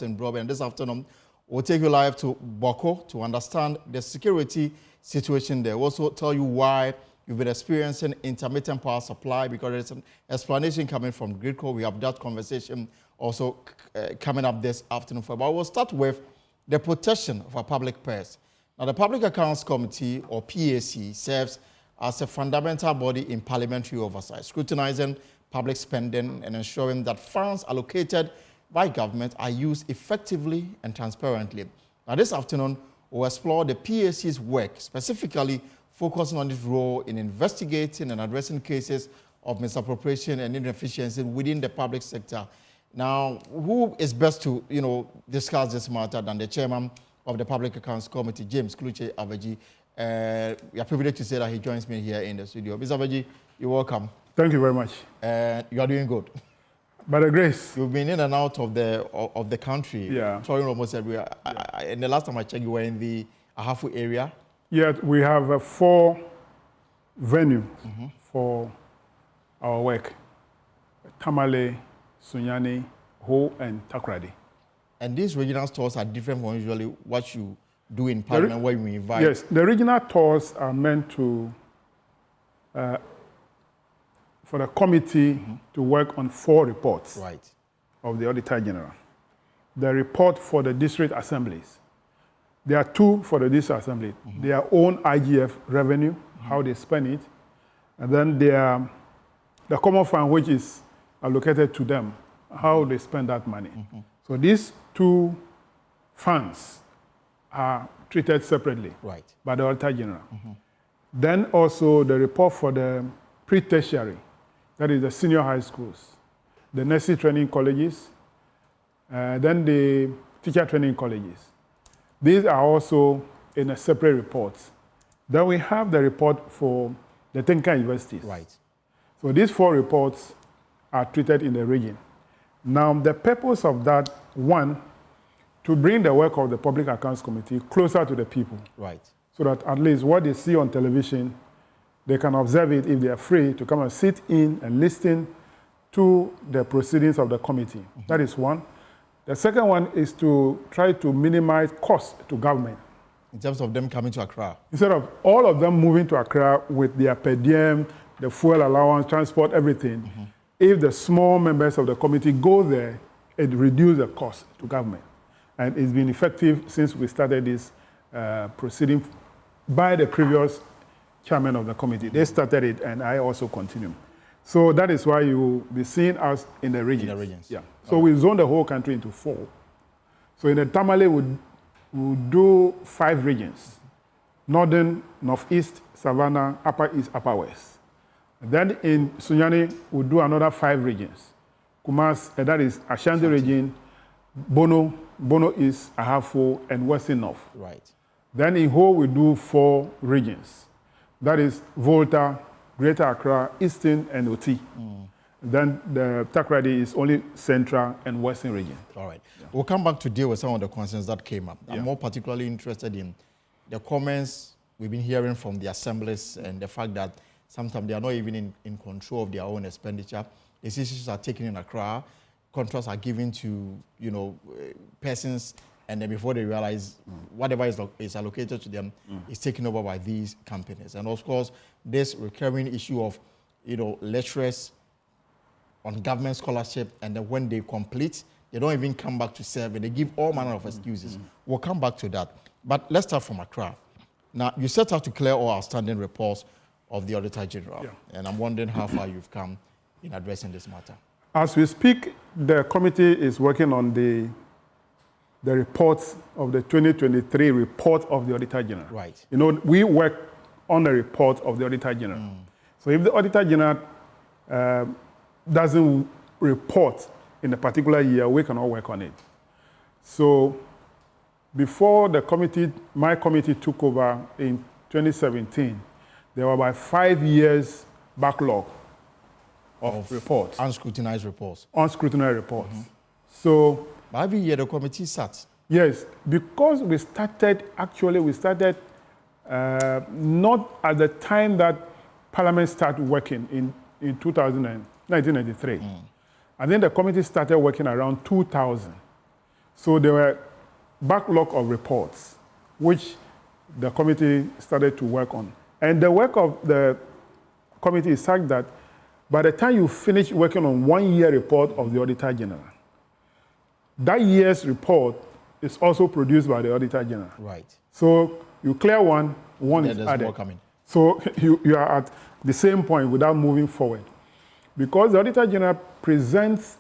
Captain Brobe, and this afternoon we'll take you live to Boko to understand the security situation there. We'll also tell you why you've been experiencing intermittent power supply, because there's an explanation coming from Gridco. We have that conversation also coming up this afternoon. But we'll start with the protection of our public purse. Now, the Public Accounts Committee, or PAC, serves as a fundamental body in parliamentary oversight, scrutinizing public spending and ensuring that funds allocated by government are used effectively and transparently. Now, this afternoon, we'll explore the PAC's work, specifically focusing on its role in investigating and addressing cases of misappropriation and inefficiency within the public sector. Now, who is best to, discuss this matter than the chairman of the Public Accounts Committee, James Kluche Avedji? We are privileged to say that he joins me here in the studio. Mr. Avedji, you're welcome. Thank you very much. You are doing good. By the grace. You've been in and out of the country. Yeah. Touring almost everywhere. Yeah. And the last time I checked, you were in the Ahafu area. Yeah, we have 4 venues for our work: Tamale, Sunyani, Ho, and Takoradi. And these regional tours are different from usually what you do in Parliament, where you invite. Yes, the regional tours are meant to, for the committee to work on 4 reports of the Auditor General. The report for the district assemblies. There are 2 for the district assembly. Their own IGF revenue, how they spend it, and then the common fund, which is allocated to them, how they spend that money. So these 2 funds are treated separately by the Auditor General. Then also the report for the pre-tertiary, that is the senior high schools, the nursery training colleges, then the teacher training colleges. These are also in a separate report. Then we have the report for the technical universities. So these 4 reports are treated in the region. Now, the purpose of that, one, to bring the work of the Public Accounts Committee closer to the people. So that at least what they see on television, they can observe it if they are free to come and sit in and listen to the proceedings of the committee. That is one. The second one is to try to minimize costs to government. In terms of them coming to Accra? Instead of all of them moving to Accra with their per diem, the fuel allowance, transport, everything, if the small members of the committee go there, it reduces the cost to government. And it's been effective since we started this proceeding by the previous chairman of the committee. They started it, and I also continue. So that is why you will be seeing us in the regions. Yeah. So we zone the whole country into 4. So in the Tamale, we'll do 5 regions: Northern, Northeast, Savannah, Upper East, Upper West. And then in Sunyani, we'll do another 5 regions: Kumas, that is Ashanti region, Bono East, Ahafo, and Western North. Then in Ho, we do 4 regions. That is Volta, Greater Accra, Eastern, and Oti. Then the Takoradi is only Central and Western region. All right. Yeah. We'll come back to deal with some of the concerns that came up. I'm more particularly interested in the comments we've been hearing from the assemblies and the fact that sometimes they are not even in control of their own expenditure. Decisions are taken in Accra, contracts are given to persons, and then before they realize whatever is allocated to them is taken over by these companies. And of course, this recurring issue of lecturers on government scholarship, and then when they complete, they don't even come back to serve, and they give all manner of excuses. We'll come back to that. But let's start from Accra. Now, you set out to clear all outstanding reports of the Auditor General, and I'm wondering how far you've come in addressing this matter. As we speak, the committee is working on the reports of the 2023 report of the Auditor General. We work on the report of the Auditor General. So if the Auditor General doesn't report in a particular year, we cannot work on it. So before my committee took over in 2017, there were about 5 years backlog of reports. Unscrutinized reports. Unscrutinized reports. So every year the committee sat. Yes, because we started not at the time that Parliament started working in 1993. And then the committee started working around 2000. So there were backlog of reports, which the committee started to work on. And the work of the committee is such that by the time you finish working on 1 year report of the Auditor General, that year's report is also produced by the Auditor General. Right. So you clear one is there's added. More coming. So you are at the same point without moving forward. Because the Auditor General presents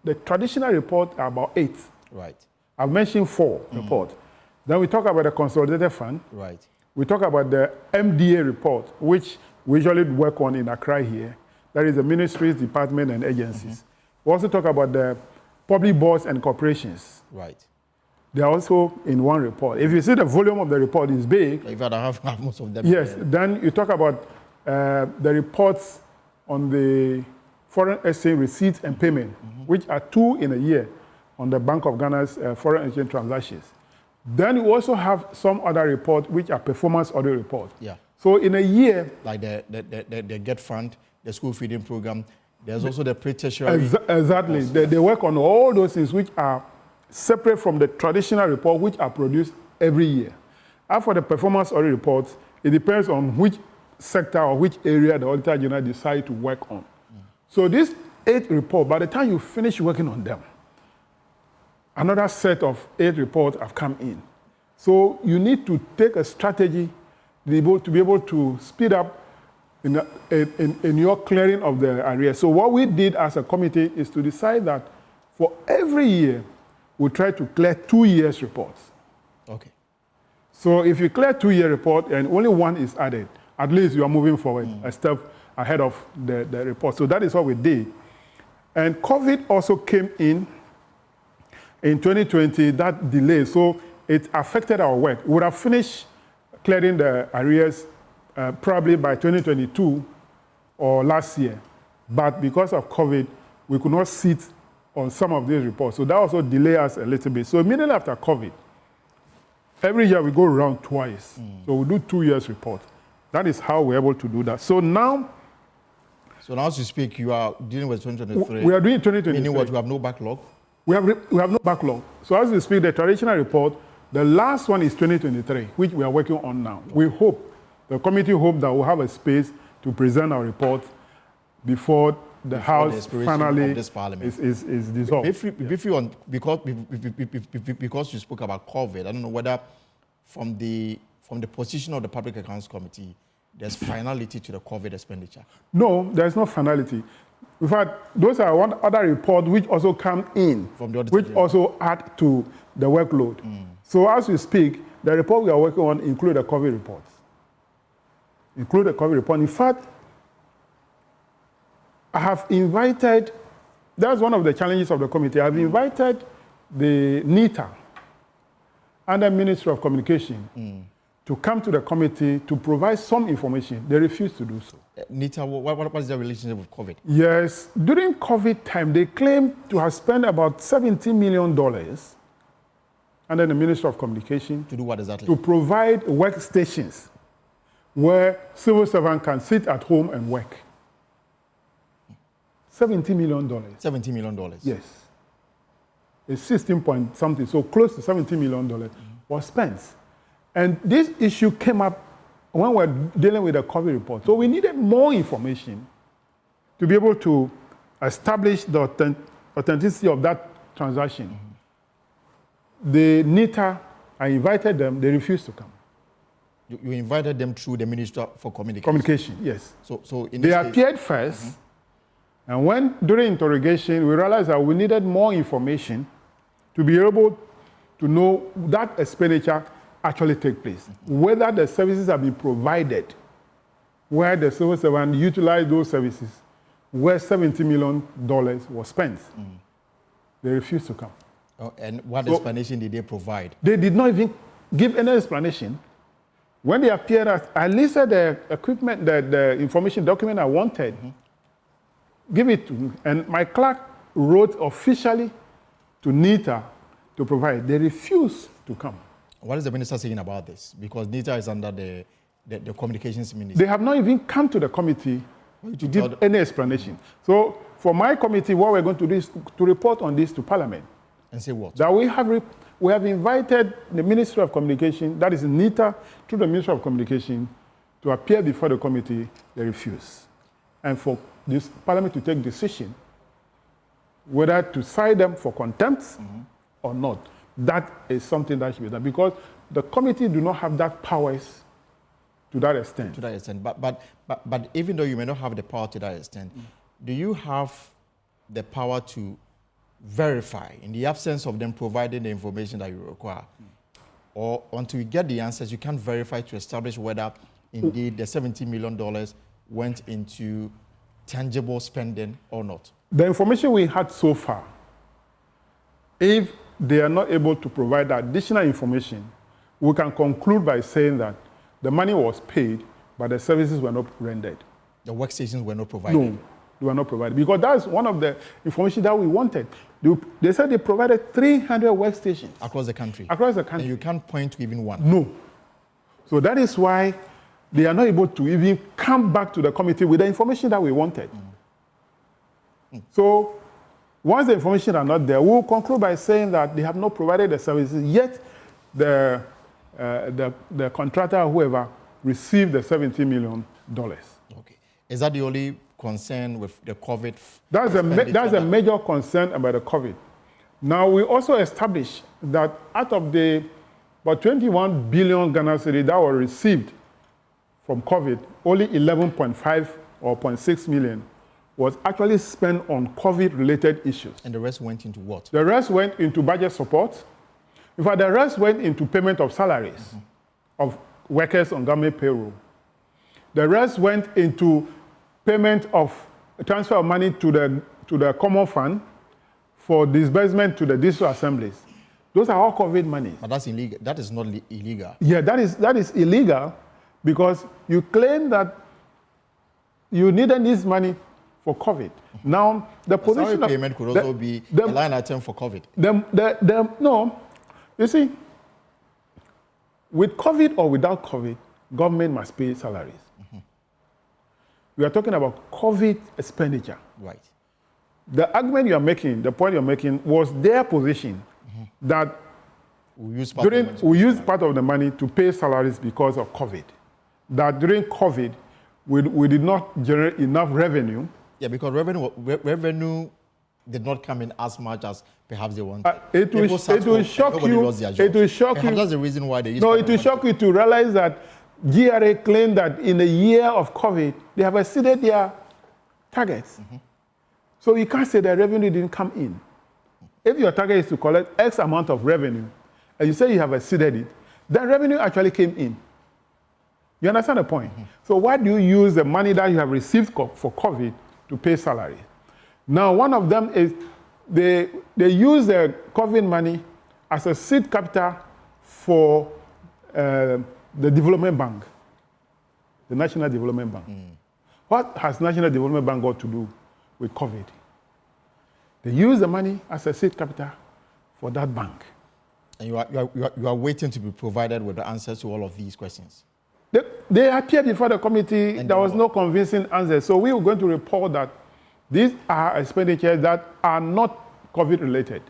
the traditional report about 8. Right. I've mentioned 4 reports. Then we talk about the consolidated fund. Right. We talk about the MDA report, which we usually work on in Accra here. That is the ministries, department, and agencies. We also talk about the public boards and corporations. Right. They are also in one report. If you see the volume of the report is big. In fact, I have most of them. Yes. Then you talk about the reports on the foreign exchange receipts and payment, which are 2 in a year on the Bank of Ghana's foreign exchange transactions. Then you also have some other reports, which are performance audit reports. Yeah. So in a year, like the Get Fund, the school feeding program, there's also the pre-tertiary. Exactly. They work on all those things which are separate from the traditional report, which are produced every year. As for the performance audit reports, it depends on which sector or which area the Auditor General decides to work on. So these 8 reports, by the time you finish working on them, another set of 8 reports have come in. So you need to take a strategy to be able to speed up in your clearing of the arrears. So what we did as a committee is to decide that for every year, we try to clear 2 years reports. Okay. So if you clear 2-year report and only 1 is added, at least you are moving forward a step ahead of the report. So that is what we did. And COVID also came in 2020, that delay. So it affected our work. We would have finished clearing the arrears probably by 2022 or last year. But because of COVID, we could not sit on some of these reports. So that also delayed us a little bit. So immediately after COVID, every year we go around twice. So we do 2 years report. That is how we're able to do that. So now as you speak, you are dealing with 2023. We are doing 2023. Meaning what? You have no backlog? We have no backlog. So as we speak, the traditional report, the last one is 2023, which we are working on now. We hope, the committee hope that we'll have a space to present our report before the House finally is dissolved. Because you spoke about COVID, I don't know whether from the position of the Public Accounts Committee, there's finality to the COVID expenditure. No, there's no finality. In fact, those are one other report which also come in, from the which also add to the workload. So as we speak, the report we are working on include the COVID reports. In fact, I have invited, that's one of the challenges of the committee, I've invited the NITA and the Ministry of Communication to come to the committee to provide some information. They refuse to do so. NITA, what is their relationship with COVID? Yes, during COVID time, they claim to have spent about $17 million under the Ministry of Communication. To do what exactly? To provide workstations where civil servants can sit at home and work. $17 million. $17 million? Yes. It's 16 point something, so close to $17 million was spent. And this issue came up when we were dealing with the COVID report. So we needed more information to be able to establish the authenticity of that transaction. The NITA, I invited them, they refused to come. You invited them through the Minister for Communication? Communication, yes. So they appeared first, and when, during interrogation, we realized that we needed more information to be able to know that expenditure actually take place, whether the services have been provided, where the civil servant utilized those services, where $70 million was spent. They refused to come. Oh, and what explanation did they provide? They did not even give any explanation. When they appeared, I listed the equipment, the information document I wanted, give it to me. And my clerk wrote officially to NITA to provide. They refused to come. What is the minister saying about this? Because NITA is under the communications ministry. They have not even come to the committee to give any explanation. So for my committee, what we're going to do is to report on this to Parliament And say what? That we have invited the Ministry of Communication, that is NITA, through the Ministry of Communication, to appear before the committee. They refuse. And for this Parliament to take decision whether to cite them for contempt or not. That is something that should be done, because the committee do not have that powers to that extent. To that extent. But even though you may not have the power to that extent, do you have the power to verify in the absence of them providing the information that you require? Or until you get the answers, you can't verify to establish whether indeed the $70 million went into tangible spending or not? The information we had so far, if they are not able to provide additional information, we can conclude by saying that the money was paid, but the services were not rendered. The workstations were not provided? No, they were not provided. Because that's one of the information that we wanted. They said they provided 300 workstations. Across the country? Across the country. And you can't point to even one? No. So that is why they are not able to even come back to the committee with the information that we wanted. So once the information are not there, we will conclude by saying that they have not provided the services, yet the contractor or whoever received the $70 million. Okay. Is that the only concern with the COVID? That's a major concern about the COVID. Now, we also established that out of the about 21 billion Ghana cedis that were received from COVID, only 11.5 or 0.6 million was actually spent on COVID-related issues. And the rest went into what? The rest went into budget support. In fact, the rest went into payment of salaries of workers on government payroll. The rest went into payment of transfer of money to the common fund for disbursement to the district assemblies. Those are all COVID money. But that's illegal. That is not illegal. Yeah, that is illegal because you claim that you needed this money for COVID. Now, the position of payment could also be a line item for COVID. No, you see, with COVID or without COVID, government must pay salaries. We are talking about COVID expenditure. Right. The argument you are making, the point you're making, was their position that we use part of the money to pay salaries because of COVID. That during COVID, we did not generate enough revenue. Yeah, because revenue did not come in as much as perhaps they wanted. It will shock you. It will shock you. Perhaps that's the reason why they use. No, it will shock you to realize that GRA claimed that in a year of COVID, they have exceeded their targets. So you can't say that revenue didn't come in. If your target is to collect X amount of revenue, and you say you have exceeded it, then revenue actually came in. You understand the point? So why do you use the money that you have received for COVID to pay salary? Now, one of them is they use the COVID money as a seed capital for the development bank, the National Development Bank. What has National Development Bank got to do with COVID? They use the money as a seed capital for that bank. And you are waiting to be provided with the answers to all of these questions? They appeared before the committee. And there was no convincing answer. So we were going to report that these are expenditures that are not COVID-related.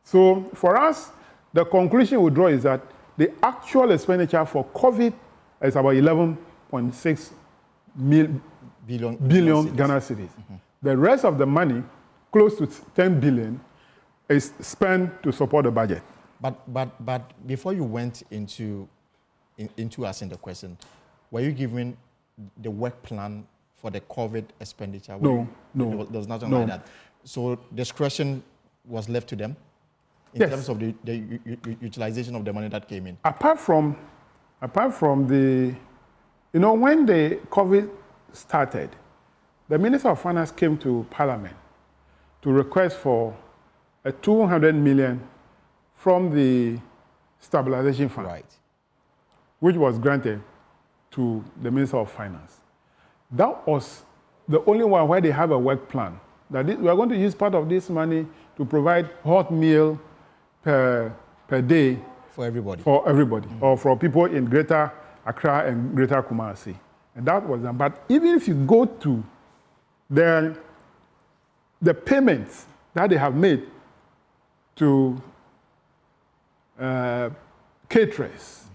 So for us, the conclusion we draw is that the actual expenditure for COVID is about 11.6 billion Ghana cedis. The rest of the money, close to 10 billion, is spent to support the budget. But before you went into asking the question, were you given the work plan for the COVID expenditure? No. There was nothing like that. So discretion was left to them in terms of the utilization of the money that came in. Apart from the, when the COVID started, the Minister of Finance came to Parliament to request for a 200 million from the stabilization fund, right, which was granted to the Minister of Finance. That was the only one where they have a work plan. That we are going to use part of this money to provide hot meal per day for everybody. Or for people in Greater Accra and Greater Kumasi. And that was done. But even if you go to the payments that they have made to caterers.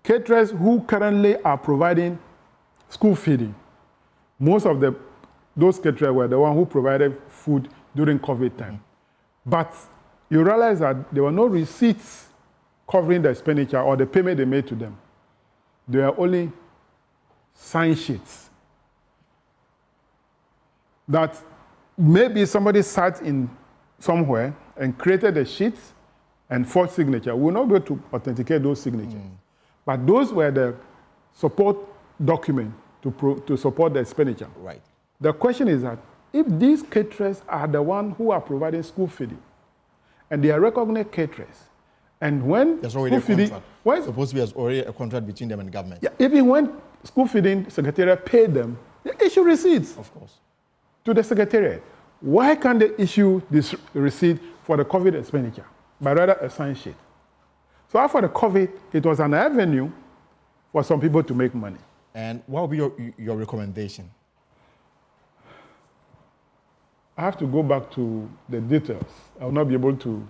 Caterers who currently are providing school feeding. Most of those caterers were the ones who provided food during COVID time. But you realize that there were no receipts covering the expenditure or the payment they made to them. There are only sign sheets. That maybe somebody sat in somewhere and created a sheet and forged signature. We will not be able to authenticate those signatures. But those were the support document to support the expenditure. Right. The question is that if these caterers are the ones who are providing school feeding, and they are recognized caterers, and when there's already school feeding, supposed to be already a contract between them and the government. Yeah, even when school feeding secretariat paid them, they issue receipts. Of course. To the secretariat. Why can't they issue this receipt for the COVID expenditure, but rather a sign sheet? So after the COVID, it was an avenue for some people to make money. And what would be your recommendation? I have to go back to the details. I will not be able to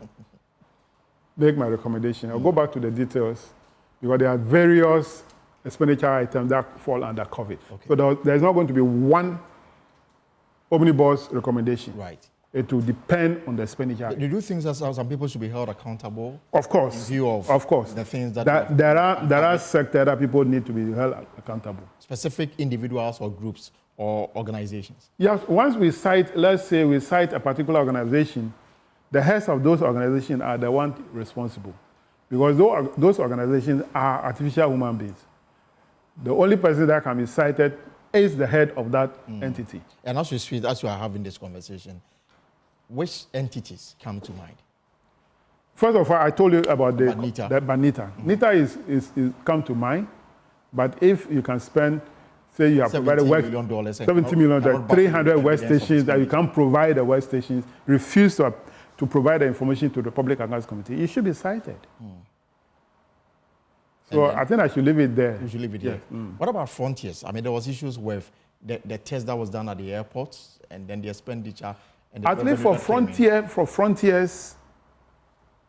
make my recommendation. I'll go back to the details because there are various expenditure items that fall under COVID. Okay. So there's not going to be one omnibus recommendation. Right. It will depend on the expenditure. Do you think that some people should be held accountable? Of course. In view of the things that there are sectors that people need to be held accountable. Specific individuals or groups or organizations? Yes. Once we cite, let's say we cite a particular organization, the heads of those organizations are the ones responsible, because those organizations are artificial human beings. The only person that can be cited is the head of that entity. And as you are having this conversation, which entities come to mind? First of all, I told you about the NITA. NITA. NITA is come to mind, but if you can spend, say you have provided work, $70 million, 300 work stations that you can provide the work stations, refuse to provide the information to the Public Accounts Committee, you should be cited. So I think I should leave it there. You should leave it there. What about frontiers? I mean, there was issues with the test that was done at the airports and then the expenditure. At least for frontiers,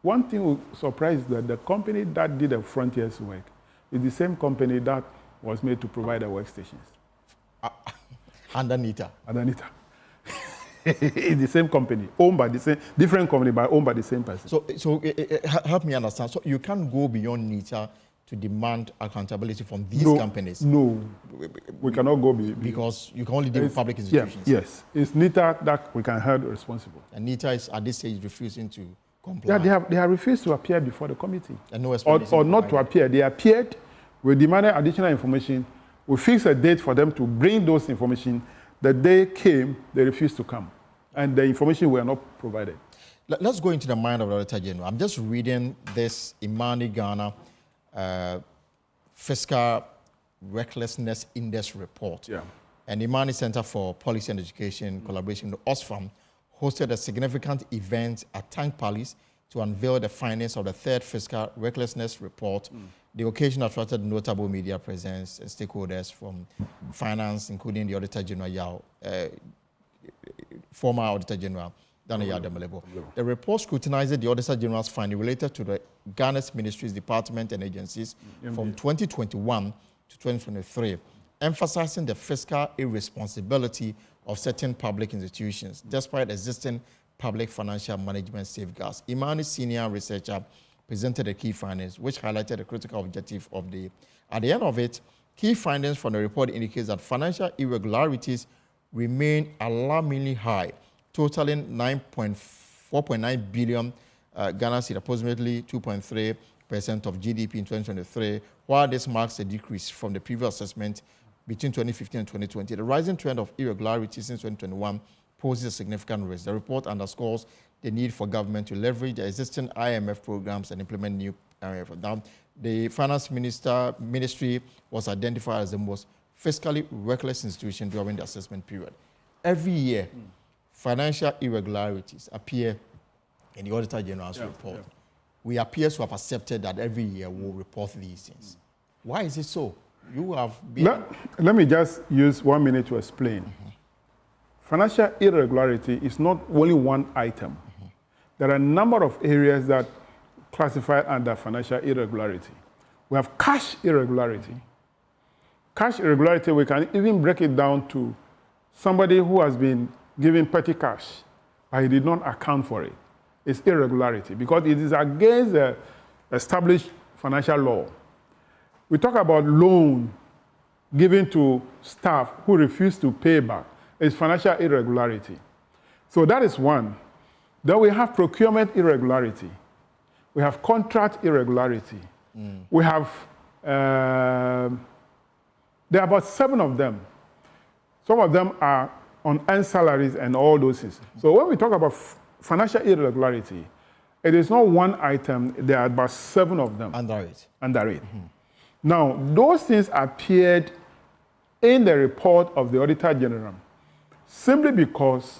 one thing will surprise that the company that did the frontiers work is the same company that was made to provide the workstations. Under NITA. Under NITA. It's the same company, owned by the same, different company, but owned by the same person. So help me understand. So you can't go beyond NITA to demand accountability from these companies? No, we cannot go because you can only deal with public institutions. Yes, it's NITA that we can hold responsible. And NITA is at this stage refusing to comply. Yeah, they have refused to appear before the committee. And no or not to appear. They appeared, we demanded additional information, we fixed a date for them to bring those information. The day came, they refused to come. And the information were not provided. Let's go into the mind of the Auditor General. I'm just reading this Imani Ghana Fiscal Recklessness Index report. Yeah. And the Imani Center for Policy and Education, collaboration with Oxfam, hosted a significant event at Tank Palace to unveil the findings of the third Fiscal Recklessness report. The occasion attracted notable media presence and stakeholders from finance, including the Auditor General Yao, former Auditor General Daniel Yademelebo. The report scrutinized the Auditor General's finding related to the Ghana's ministries, departments, and agencies from 2021 to 2023, emphasizing the fiscal irresponsibility of certain public institutions, despite existing public financial management safeguards. Imani's senior researcher presented the key findings, which highlighted the critical objective of at the end of it, key findings from the report indicates that financial irregularities remain alarmingly high, totaling 4.9 billion Ghana cedi, approximately 2.3% of GDP in 2023, while this marks a decrease from the previous assessment between 2015 and 2020. The rising trend of irregularities since 2021 poses a significant risk. The report underscores the need for government to leverage the existing IMF programs and implement new IMF. Now, the finance ministry was identified as the most fiscally reckless institution during the assessment period. Every year, financial irregularities appear in the Auditor General's report. We appear to have accepted that every year we'll report these things. Why is it so? You have been... Let me just use 1 minute to explain. Financial irregularity is not only one item. there are a number of areas that classify under financial irregularity. We have cash irregularity. Cash irregularity, we can even break it down to somebody who has been given petty cash, but he did not account for it. It's irregularity because it is against the established financial law. We talk about loan given to staff who refuse to pay back. It's financial irregularity. So that is one. Then we have procurement irregularity. We have contract irregularity. We have, there are about 7 of them. Some of them are on earned salaries and all those things. So when we talk about financial irregularity, it is not one item, there are about 7 of them. Under it. Under it. Now, those things appeared in the report of the Auditor General simply because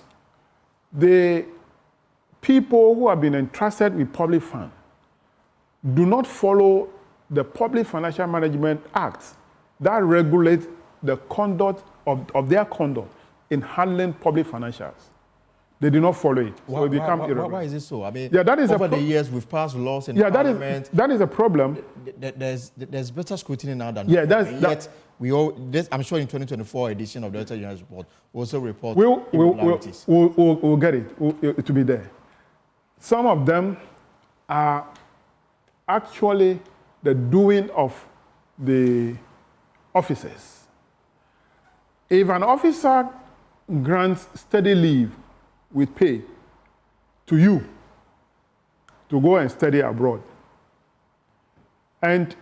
the people who have been entrusted with public funds do not follow the Public Financial Management Act that regulates the conduct of their conduct in handling public financials. They do not follow it. So it becomes irregular. Why is it so? I mean, yeah, that is over the years, we've passed laws in Parliament. That is a problem. There's better scrutiny now than yeah, before. Yet we all, I'm sure in 2024 edition of the Auditor General's report also report irregularities. We'll get it. It will be there. Some of them are actually the doing of the officers. If an officer grants steady leave with pay to you to go and study abroad, and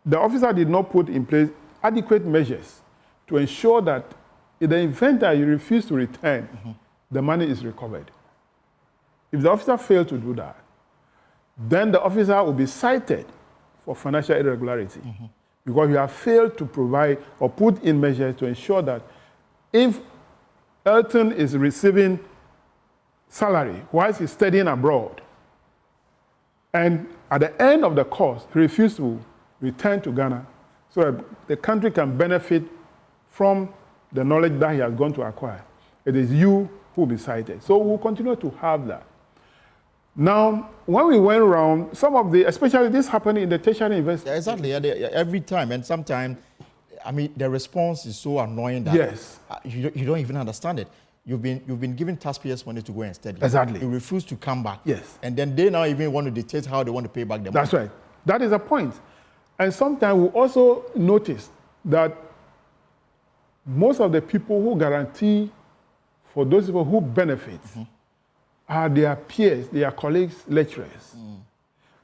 the officer did not put in place adequate measures to ensure that in the event that you refuse to return, the money is recovered. If the officer failed to do that, then the officer will be cited for financial irregularity because you have failed to provide or put in measures to ensure that if Elton is receiving salary whilst he's studying abroad, and at the end of the course, he refuses to return to Ghana so that the country can benefit from the knowledge that he has gone to acquire, it is you who will be cited. So we'll continue to have that. Now, when we went around, some of the, especially this happened in the tertiary university. Yeah, exactly, every time, and sometimes, I mean, the response is so annoying that yes. You don't even understand it. You've been given taxpayers money to go and study. Exactly. You refuse to come back. Yes. And then they now even want to dictate how they want to pay back the money. That's right. That is the point. And sometimes we also notice that most of the people who guarantee for those people who benefit are their peers, their colleagues, lecturers.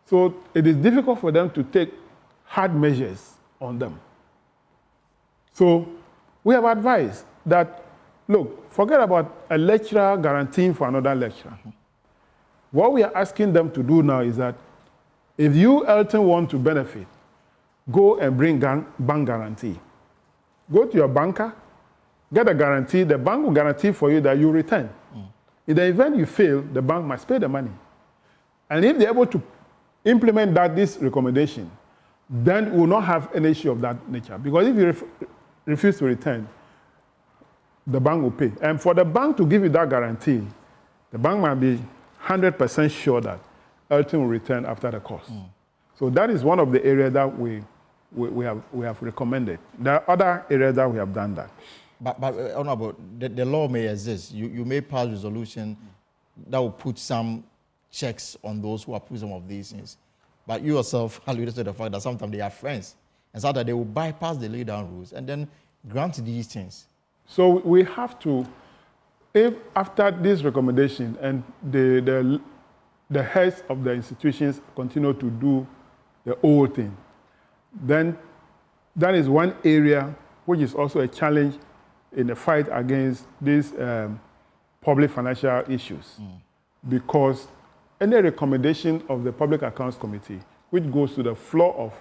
So it is difficult for them to take hard measures on them. So we have advised that, look, forget about a lecturer guaranteeing for another lecturer. What we are asking them to do now is that if you, Elton, want to benefit, go and bring bank guarantee. Go to your banker, get a guarantee. The bank will guarantee for you that you return. In the event you fail, the bank must pay the money. And if they're able to implement this recommendation, then we will not have an issue of that nature. Because if you refuse to return, the bank will pay. And for the bank to give you that guarantee, the bank might be 100% sure that Elton will return after the course. So that is one of the areas that we have recommended. There are other areas that we have done that. But Honorable, the law may exist. You may pass resolution that will put some checks on those who approve some of these things. But you yourself alluded to the fact that sometimes they are friends, and so that they will bypass the laid-down rules and then grant these things. So we have to, if after this recommendation and the heads of the institutions continue to do the old thing, then that is one area which is also a challenge in the fight against these public financial issues. Because any recommendation of the Public Accounts Committee, which goes to the floor of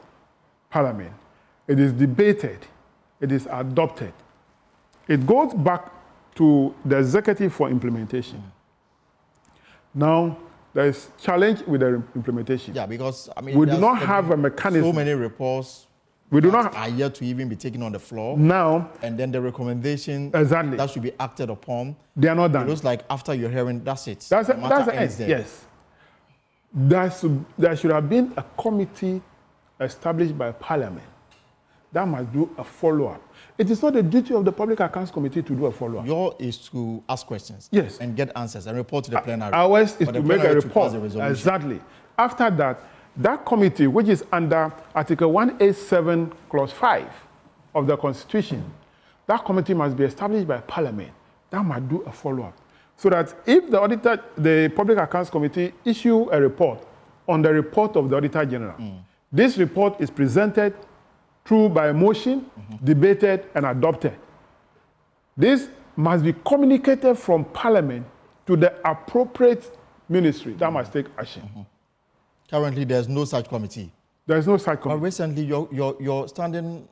Parliament, it is debated, it is adopted. It goes back to the executive for implementation. Now, there is challenge with the implementation. Yeah, because I mean, we do not have a mechanism. So many reports We do not are yet to even be taken on the floor. Now. And then the recommendation exactly that should be acted upon. They are not done. It looks like after your hearing, that's it. That's the end. Yes. There should have been a committee established by Parliament that must do a follow-up. It is not the duty of the Public Accounts Committee to do a follow-up. Yours is to ask questions. Yes. And get answers and report to the plenary. Ours is to make a report. Exactly. After that, that committee, which is under Article 187, Clause 5 of the Constitution, that committee must be established by Parliament. That must do a follow-up. So that if the Public Accounts Committee issue a report on the report of the Auditor General, this report is presented through by motion, debated, and adopted. This must be communicated from Parliament to the appropriate ministry that must take action. Currently, there's no such committee. There's no such committee. But recently, your standing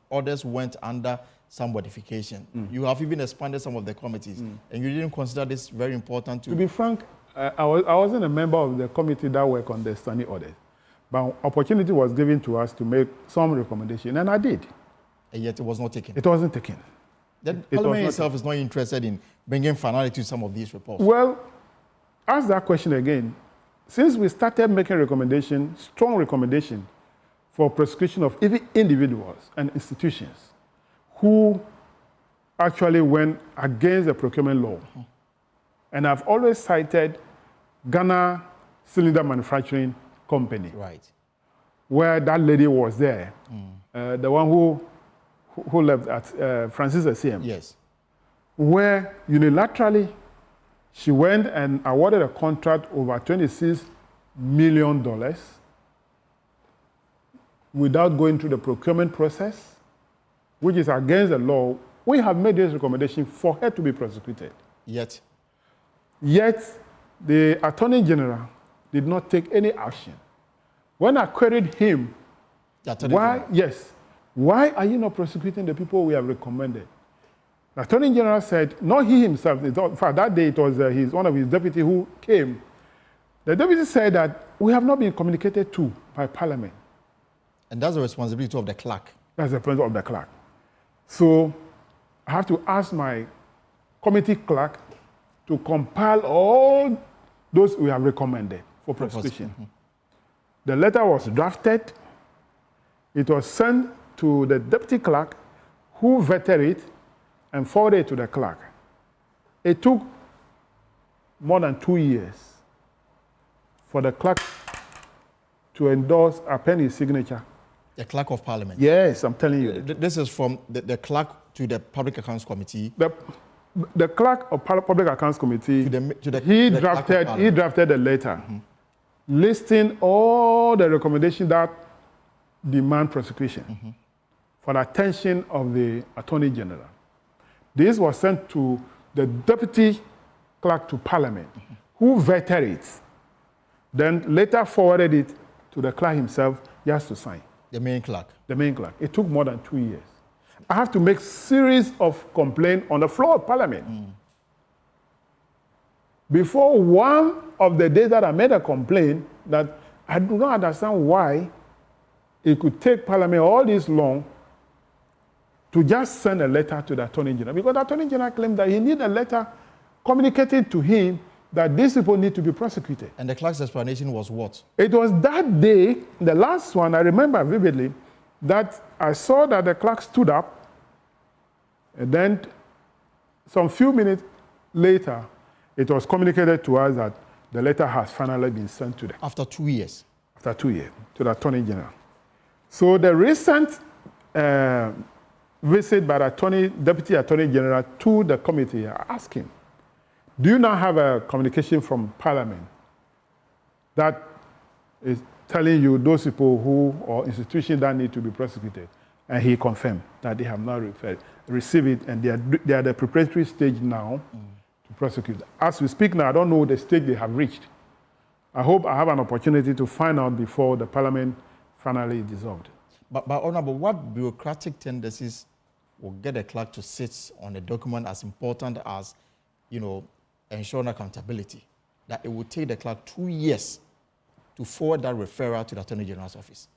orders went under some modification. You have even expanded some of the committees, and you didn't consider this very important to be frank, I wasn't a member of the committee that worked on the standing orders. But opportunity was given to us to make some recommendation, and I did. And yet it was not taken. It wasn't taken. Then Parliament itself is not interested in bringing finality to some of these reports. Well, ask that question again. Since we started making recommendations, strong recommendations for prosecution of even individuals and institutions who actually went against the procurement law, and I've always cited Ghana Cylinder Manufacturing Company, right, where that lady was there, the one who left at Francis ACM. Yes. Where unilaterally she went and awarded a contract over $26 million without going through the procurement process, which is against the law. We have made this recommendation for her to be prosecuted. Yet the Attorney General did not take any action. When I queried him, why are you not prosecuting the people we have recommended? The Attorney General said, not he himself, in fact, that day it was one of his deputies who came. The deputy said that we have not been communicated to by Parliament. And that's the responsibility of the clerk. That's the responsibility of the clerk. So I have to ask my committee clerk to compile all those we have recommended for prosecution. The letter was drafted. It was sent to the deputy clerk, who vetted it and forwarded it to the clerk. It took more than 2 years for the clerk to endorse, append his signature. The clerk of Parliament? Yes, I'm telling you. This is from the clerk to the Public Accounts Committee? The clerk of Public Accounts Committee, he drafted a letter listing all the recommendations that demand prosecution for the attention of the Attorney General. This was sent to the Deputy Clerk to Parliament, who vetted it, then later forwarded it to the clerk himself just to sign. The main clerk? The main clerk. It took more than 2 years. I have to make series of complaints on the floor of Parliament. Before one of the days that I made a complaint, that I do not understand why it could take Parliament all this long to just send a letter to the Attorney General. Because the Attorney General claimed that he needed a letter communicating to him that these people need to be prosecuted. And the clerk's explanation was what? It was that day, the last one, I remember vividly, that I saw that the clerk stood up, and then some few minutes later, it was communicated to us that the letter has finally been sent to them. After 2 years? After 2 years, to the Attorney General. So the recent visit by the Deputy Attorney General to the committee, I asked him, do you now have a communication from Parliament that is telling you those people or institutions that need to be prosecuted? And he confirmed that they have not received it, and they are at the preparatory stage now to prosecute. As we speak now, I don't know the stage they have reached. I hope I have an opportunity to find out before the Parliament finally dissolved. But Honorable, what bureaucratic tendencies will get a clerk to sit on a document as important as, ensuring accountability, that it would take the clerk 2 years to forward that referral to the Attorney General's office?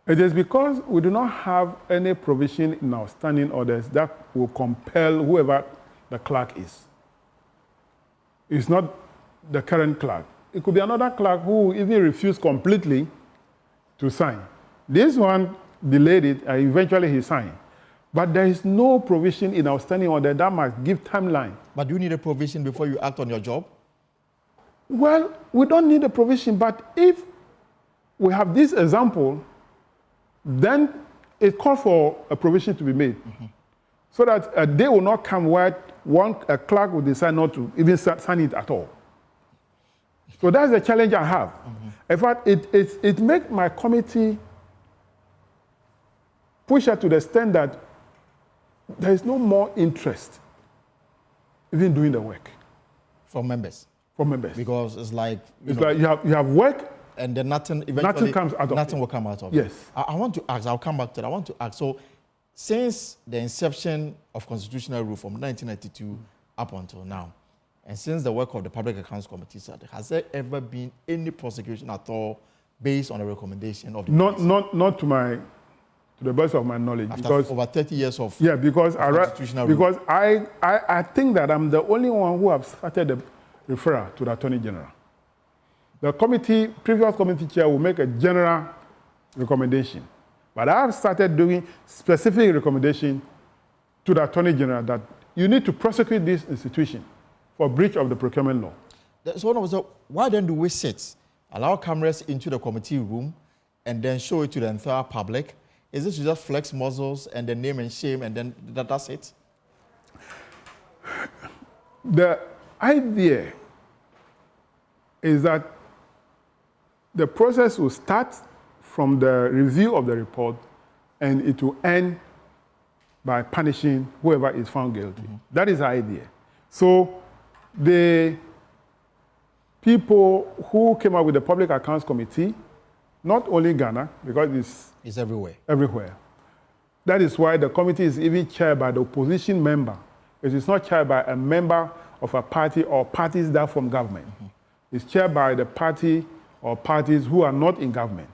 It is because we do not have any provision in our standing orders that will compel whoever the clerk is. It's not the current clerk. It could be another clerk who even refused completely to sign. This one delayed it, and eventually he signed. But there is no provision in our standing order that must give timeline. But do you need a provision before you act on your job? Well, we don't need a provision, but if we have this example, then it calls for a provision to be made. So that a day will not come where a clerk will decide not to even sign it at all. So that's the challenge I have. In fact, it makes my committee push her to the extent that there is no more interest even doing the work. From members? From members. Because it's like, like you have work, and then nothing comes out of it. Nothing will come out of it. Yes. I want to ask, I'll come back to that. I want to ask, so since the inception of constitutional rule from 1992 up until now, and since the work of the Public Accounts Committee started, has there ever been any prosecution at all based on a recommendation of the Not to the best of my knowledge. After because over 30 years of because rule. I think that I'm the only one who have started the referral to the Attorney General. The previous committee chair will make a general recommendation. But I have started doing specific recommendation to the Attorney General that you need to prosecute this institution for breach of the procurement law. So why then do we sit, allow cameras into the committee room, and then show it to the entire public? Is this to just flex muscles and then name and shame, and then that's it? The idea is that the process will start from the review of the report, and it will end by punishing whoever is found guilty. That is the idea. So the people who came up with the Public Accounts Committee, not only Ghana, because it's everywhere. Everywhere. That is why the committee is even chaired by the opposition member. It is not chaired by a member of a party or parties that from government. It's chaired by the party or parties who are not in government.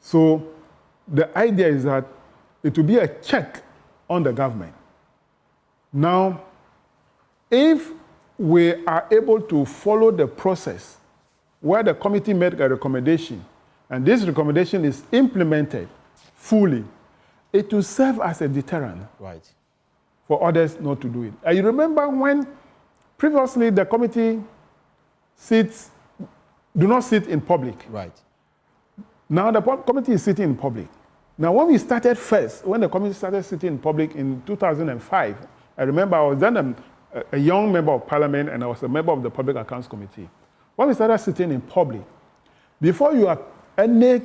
So the idea is that it will be a check on the government. Now, if we are able to follow the process where the committee made a recommendation, and this recommendation is implemented fully, it will serve as a deterrent for others not to do it. And you remember when previously the committee do not sit in public. Now the committee is sitting in public. Now when the committee started sitting in public in 2005, I remember I was then a young member of parliament and I was a member of the Public Accounts Committee. When we started sitting in public, before any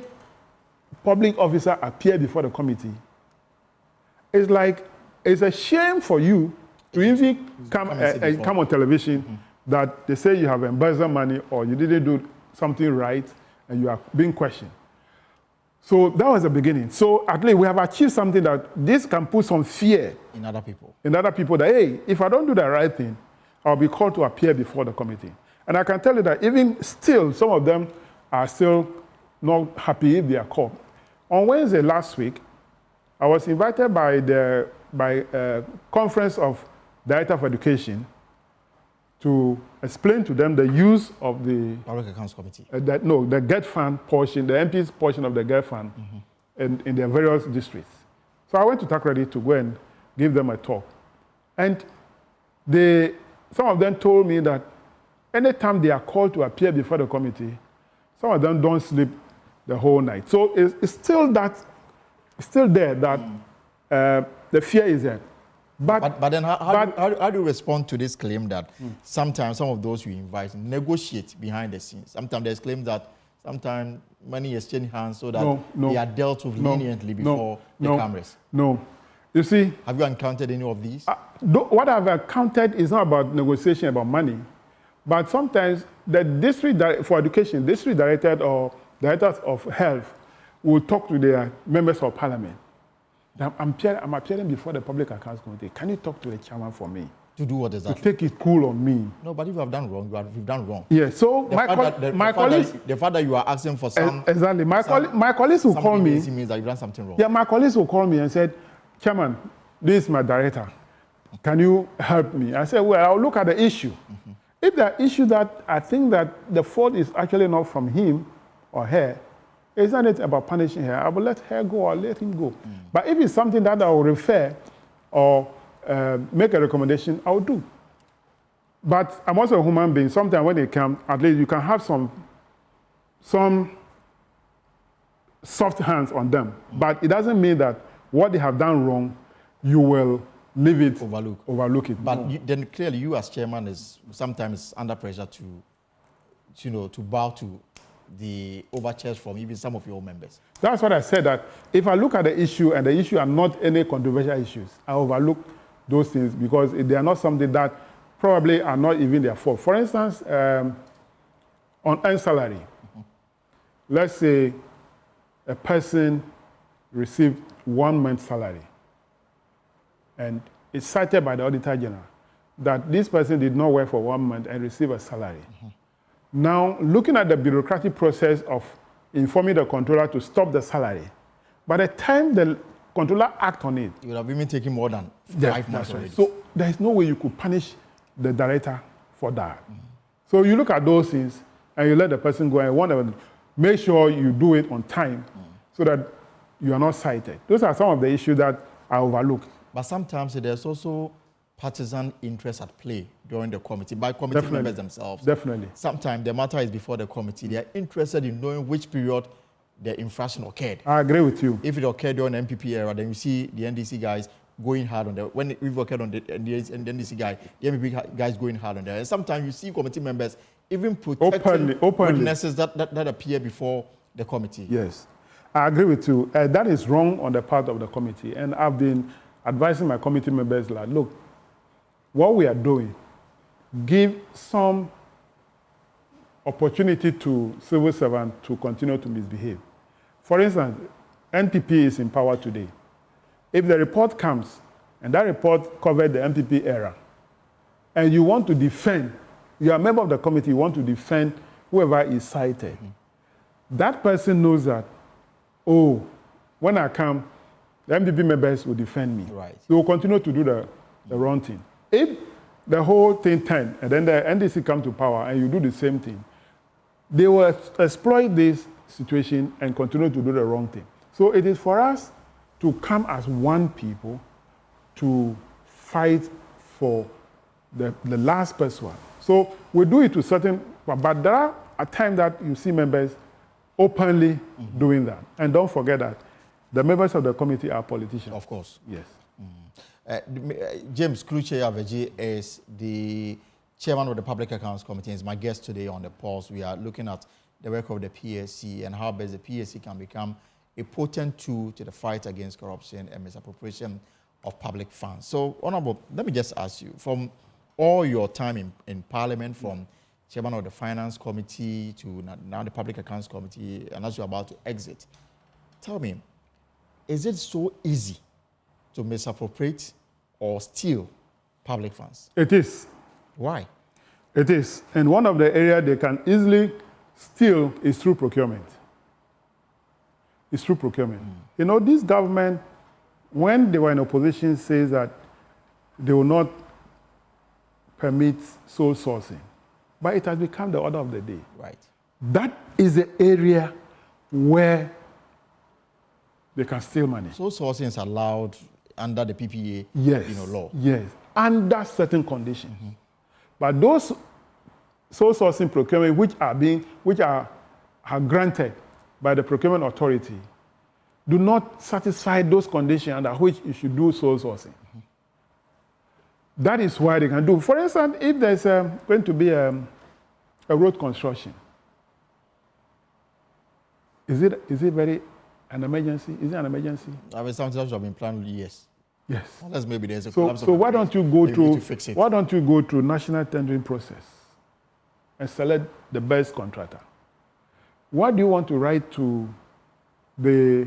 public officer appear before the committee, it's a shame for you to even come on television that they say you have embezzled money or you didn't do something right and you are being questioned. So that was the beginning. So at least we have achieved something that this can put some fear in other people. That, hey, if I don't do the right thing, I'll be called to appear before the committee. And I can tell you that even still, some of them are still not happy if they are called. On Wednesday last week, I was invited by a conference of Director of Education to explain to them the use of the Public Accounts Committee. The GET fund portion, the MP's portion of the GET fund in their various districts. So I went to Takoradi to go and give them a talk. And some of them told me that anytime they are called to appear before the committee, some of them don't sleep the whole night. So it's still there that the fear is there. But then how do you respond to this claim that sometimes some of those you invite negotiate behind the scenes? Sometimes there's claims that sometimes money is changing hands so that they are dealt with leniently before the cameras. No. You see... Have you encountered any of these? What I've encountered is not about negotiation about money, but sometimes the district for education, district director or directors of health will talk to their members of parliament. I'm appearing before the Public Accounts Committee. Can you talk to the chairman for me? To do what exactly? To take it cool on me. No, but if you have done wrong, you've done wrong. Yeah, so the colleagues... The fact that you are asking for some... Exactly. My colleagues will call me... means that you've done something wrong. Yeah, my colleagues will call me and said, Chairman, this is my director. Can you help me? I said, well, I'll look at the issue. Mm-hmm. If the issue that I think that the fault is actually not from him or her, it's not about punishing her, I will let her go or let him go. Mm. But if it's something that I will refer or make a recommendation, I will do. But I'm also a human being. Sometimes when they come, at least you can have some soft hands on them. Mm. But it doesn't mean that what they have done wrong, you will leave it, overlook it. But no. Then clearly you as chairman is sometimes under pressure to bow to the overtures from even some of your members. That's what I said, that if I look at the issue and the issue are not any controversial issues, I overlook those things because they are not something that probably are not even their fault. For instance, on earned salary, let's say a person received 1 month's salary and it's cited by the Auditor General that this person did not work for 1 month and receive a salary. Mm-hmm. Now, looking at the bureaucratic process of informing the controller to stop the salary, by the time the controller acts on it... You would have even taken more than 5 months already. So there is no way you could punish the director for that. Mm-hmm. So you look at those things and you let the person go and whatever. Make sure you do it on time so that you are not cited. Those are some of the issues that I overlook. But sometimes there's also partisan interest at play during the committee by committee members themselves. Definitely. Sometimes the matter is before the committee. They are interested in knowing which period the infraction occurred. I agree with you. If it occurred during the MPP era, then you see the NDC guys going hard on there. When it occurred on the NDC guy, the MPP guys going hard on there. And sometimes you see committee members even protecting witnesses that appear before the committee. Yes, I agree with you. That is wrong on the part of the committee. And I've been advising my committee members like, look, what we are doing, give some opportunity to civil servants to continue to misbehave. For instance, NPP is in power today. If the report comes, and that report covered the NPP era, and you want to defend, you are a member of the committee, you want to defend whoever is cited, that person knows that, oh, when I come, the MPP members will defend me. Right. They will continue to do the wrong thing. If the whole thing turns, and then the NDC come to power, and you do the same thing, they will exploit this situation and continue to do the wrong thing. So it is for us to come as one people to fight for the last person. So we do it to certain, but there are at times that you see members openly doing that. And don't forget that the members of the committee are politicians. Of course. Yes. James Kluche-Aveji is the chairman of the Public Accounts Committee and is my guest today on the Pulse. We are looking at the work of the PSC and how best the PSC can become a potent tool to the fight against corruption and misappropriation of public funds. So, Honorable, let me just ask you, from all your time in Parliament, from chairman of the Finance Committee to now the Public Accounts Committee, and as you're about to exit, tell me, is it so easy to misappropriate or steal public funds? It is. Why? It is. And one of the areas they can easily steal is through procurement. It's through procurement. You know, this government, when they were in opposition, says that they will not permit sole sourcing. But it has become the order of the day. Right. That is the area where they can steal money. Sole sourcing is allowed under the PPA law. Yes, under certain conditions. But those sole sourcing procurement which are granted by the procurement authority do not satisfy those conditions under which you should do sole sourcing. That is why they can do. For instance, if there's going to be a road construction, is it very an emergency? Is it an emergency? I mean, sometimes have been planned years. Yes. Unless maybe there's a collapse. So why don't you go through? Why don't you go through national tendering process and select the best contractor? What do you want to write to the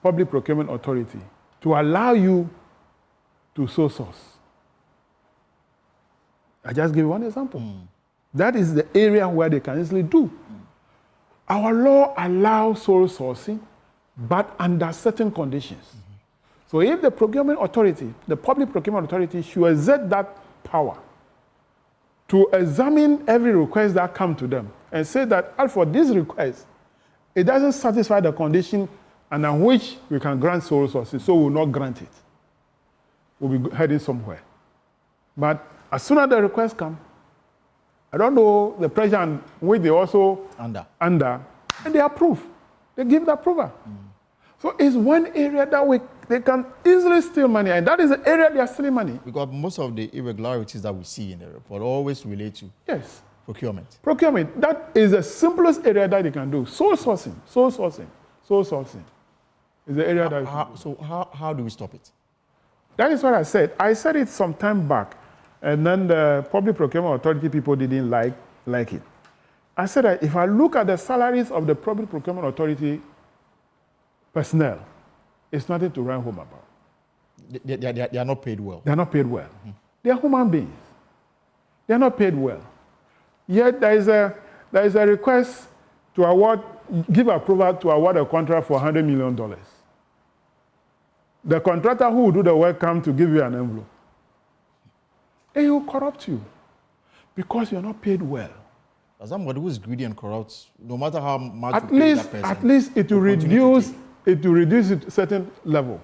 Public Procurement Authority to allow you to sole source. I just give one example. That is the area where they can easily do. Our law allows sole sourcing, but under certain conditions. So if the procurement authority, the public procurement authority, should exert that power to examine every request that comes to them and say that, as for this request, it doesn't satisfy the condition under which we can grant sole sourcing, so we will not grant it. We'll be heading somewhere. But as soon as the request comes, I don't know the pressure on which they also under, and they approve. They give the approval. So it's one area that they can easily steal money, and that is the area they are stealing money. Because most of the irregularities that we see in the report always relate to procurement. Procurement. That is the simplest area that they can do. Sole sourcing is the area that. How do we stop it? That is what I said. I said it some time back, and then the public procurement authority people didn't like it. I said that if I look at the salaries of the public procurement authority personnel, it's nothing to write home about. They are not paid well. They are not paid well. They are human beings. They are not paid well. Yet there is a request to give approval to award a contract for $100 million. The contractor who will do the work comes to give you an envelope. And he will corrupt you because you're not paid well. As somebody who is greedy and corrupt, no matter how much at least it will reduce it to a certain level.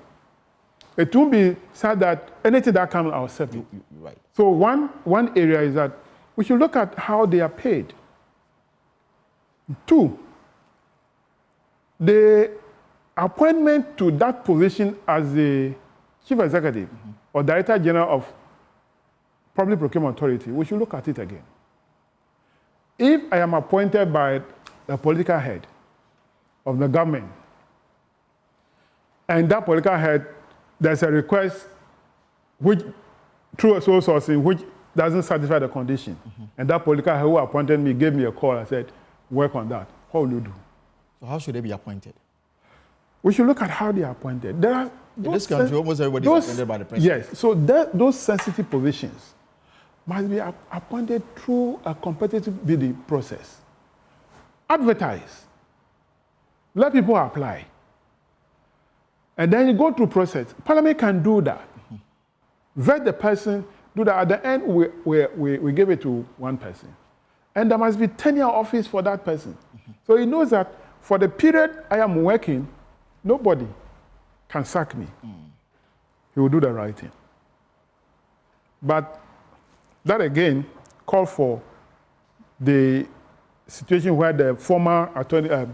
It won't be said that anything that comes, I'll accept it. Right. So one area is that we should look at how they are paid. 2, the appointment to that position as the chief executive or director general of public procurement authority, we should look at it again. If I am appointed by the political head of the government, and that political head, there's a request which, through a sole sourcing, which doesn't satisfy the condition, and that political head who appointed me gave me a call and said, work on that. What will you do? So how should they be appointed? We should look at how they are appointed. There are in this country, almost everybody is appointed by the president. Yes, so those sensitive positions must be appointed through a competitive bidding process. Advertise. Let people apply. And then you go through process. Parliament can do that. Vet the person, do that. At the end, we give it to one person. And there must be tenure office for that person. So he knows that for the period I am working, nobody can sack me. He will do the right thing. But that again called for the situation where the former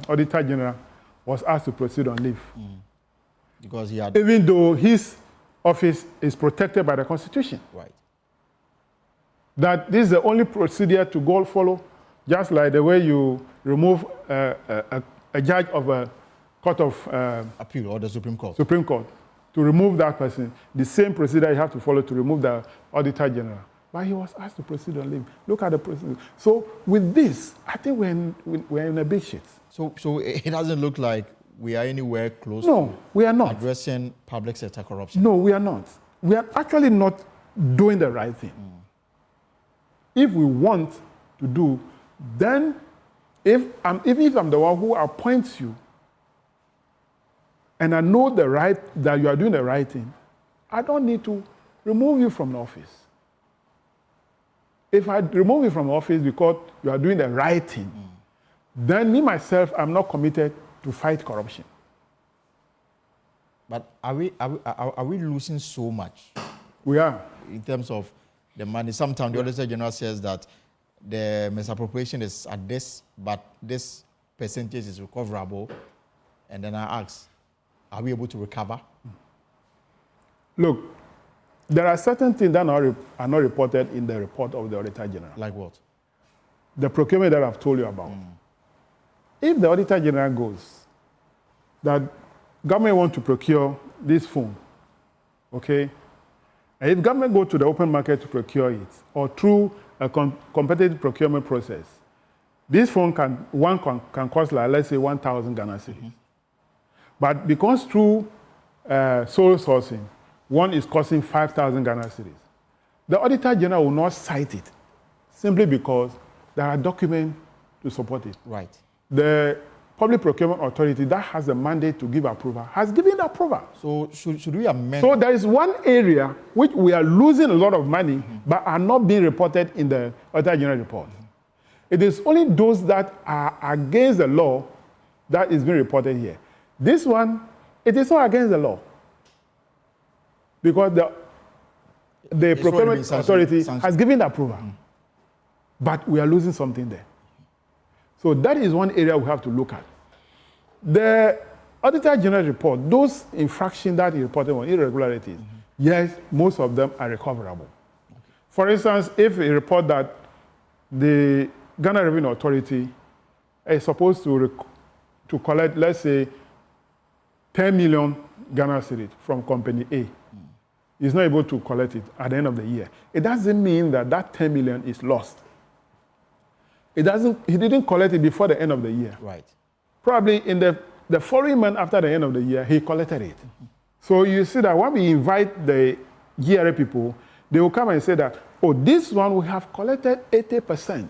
Auditor General was asked to proceed on leave. Because he had... Even though his office is protected by the Constitution. Right. That this is the only procedure to go follow, just like the way you remove a judge of a court of... appeal or the Supreme Court. Supreme Court. To remove that person, the same procedure you have to follow to remove the Auditor General. But he was asked to proceed on leave. Look at the procedure. So with this, I think we're in a big shit. So it doesn't look like we are anywhere close to we are not. Addressing public sector corruption. No, we are not. We are actually not doing the right thing. If we want to do, then if I'm the one who appoints you, and I know that you are doing the right thing, I don't need to remove you from the office. If I remove you from the office because you are doing the right thing, then me, myself, I'm not committed to fight corruption. But are we losing so much? We are. In terms of the money. Sometimes the Auditor General says that the misappropriation is at this, but this percentage is recoverable. And then I ask, are we able to recover? Look, there are certain things that are not reported in the report of the Auditor General. Like what? The procurement that I've told you about. If the Auditor General goes, that government wants to procure this phone, okay? And if government go to the open market to procure it, or through a competitive procurement process, this phone can cost, like, let's say, 1,000 Ghana cedis. But because through sole sourcing, one is costing 5,000 Ghana cedis. The Auditor General will not cite it simply because there are documents to support it. Right. The Public Procurement Authority that has the mandate to give approval has given approval. So should we amend? So there is one area which we are losing a lot of money, but are not being reported in the Auditor General report. It is only those that are against the law that is being reported here. This one, it is not against the law. Because the Procurement Authority has given the approval. But we are losing something there. So that is one area we have to look at. The Auditor General report, those infractions that he reported on irregularities, yes, most of them are recoverable. For instance, if a report that the Ghana Revenue Authority is supposed to collect, let's say, 10 million Ghana cedis from company A, is not able to collect it at the end of the year. It doesn't mean that that 10 million is lost. He didn't collect it before the end of the year. Right. Probably in the following month after the end of the year, he collected it. So you see that when we invite the GRA people, they will come and say that, oh, this one we have collected 80%.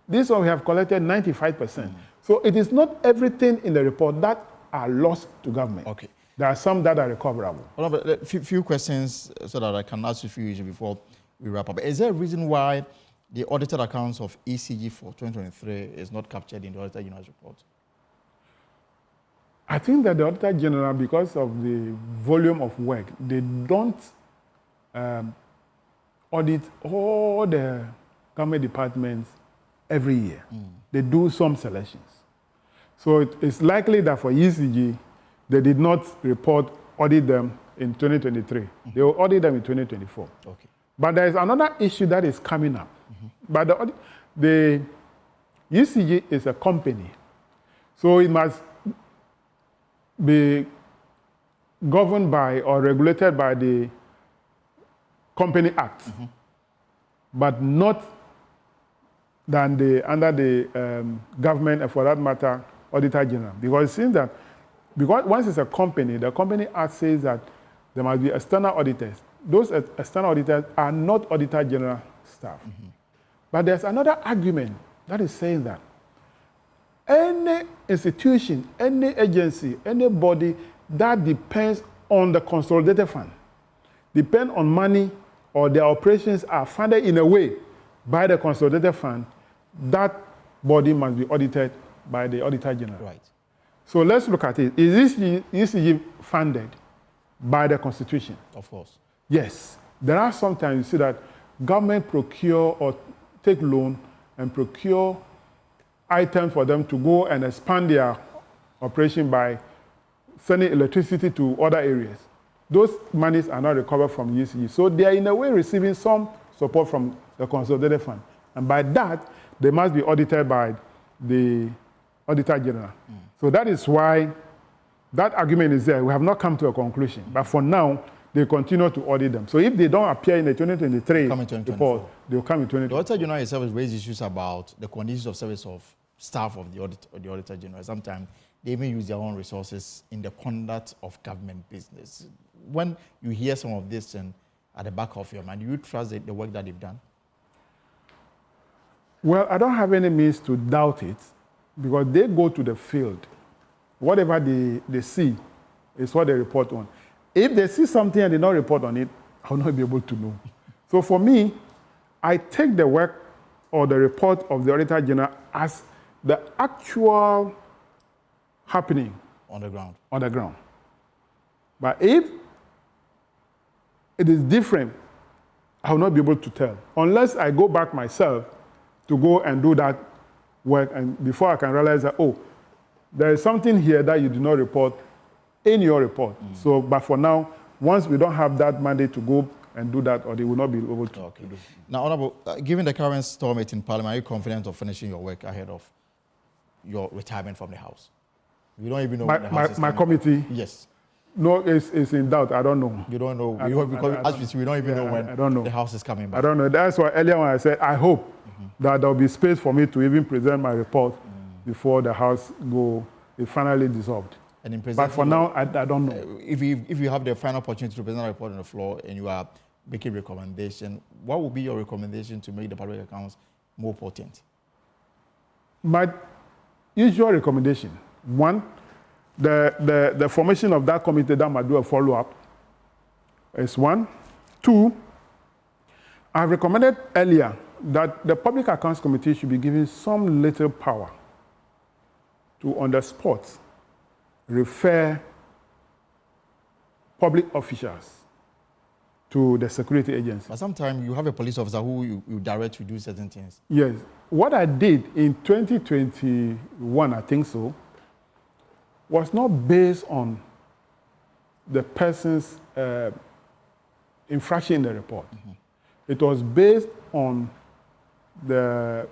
This one we have collected 95%. So it is not everything in the report that are lost to government. Okay. There are some that are recoverable. A few questions so that I can ask you a few issues before we wrap up. Is there a reason why the audited accounts of ECG for 2023 is not captured in the Auditor General's report? I think that the Auditor General, because of the volume of work, they don't audit all the government departments every year. They do some selections. So it's likely that for ECG, they did not audit them in 2023. They will audit them in 2024. Okay. But there is another issue that is coming up. But the ECG is a company. So it must be governed by or regulated by the Company Act, but not under the government, and for that matter, Auditor General. Because it seems that once it's a company, the Company Act says that there must be external auditors. Those external auditors are not Auditor General staff. But there's another argument that is saying that any institution, any agency, any body that depends on the consolidated fund, depend on money or their operations are funded in a way by the consolidated fund, that body must be audited by the Auditor General. Right. So let's look at it. Is this ECG funded by the Constitution? Of course. Yes. There are sometimes you see that government procure or take loan and procure items for them to go and expand their operation by sending electricity to other areas. Those monies are not recovered from ECG. So they are in a way receiving some support from the consolidated fund. And by that, they must be audited by the Auditor General. So that is why that argument is there. We have not come to a conclusion. But for now, they continue to audit them. So if they don't appear in the 2023 report, they will come in 2024. The Auditor General itself has raised issues about the conditions of service of staff of the Auditor General. Sometimes they even use their own resources in the conduct of government business. When you hear some of this and at the back of your mind, do you trust the work that they've done? Well, I don't have any means to doubt it because they go to the field. Whatever they see is what they report on. If they see something and they don't report on it, I will not be able to know. So for me, I take the work or the report of the Auditor General as the actual happening on the ground. On the ground. But if it is different, I will not be able to tell unless I go back myself to go and do that work, and before I can realize that, oh, there is something here that you do not report in your report. So, but for now, once we don't have that mandate to go and do that, or they will not be able to. Okay. Now, Honorable, given the current stalemate in Parliament, are you confident of finishing your work ahead of your retirement from the House? You don't even know when the House is my coming. committee? Yes. No, it's in doubt. I don't know. You don't know? Because we don't even know when the House is coming back. I don't know. That's why earlier when I said, I hope that there will be space for me to even present my report before the House is finally dissolved. And in but for now, I don't know. If you have the final opportunity to present a report on the floor and you are making recommendation, what would be your recommendation to make the public accounts more potent? My usual recommendation, one, the formation of that committee that might do a follow-up is one. Two, I recommended earlier that the Public Accounts Committee should be given some little power to, on the spot, refer public officials to the security agency. But sometimes you have a police officer who you direct to do certain things. Yes. What I did in 2021, I think so, was not based on the person's infraction in the report. Mm-hmm. It was based on the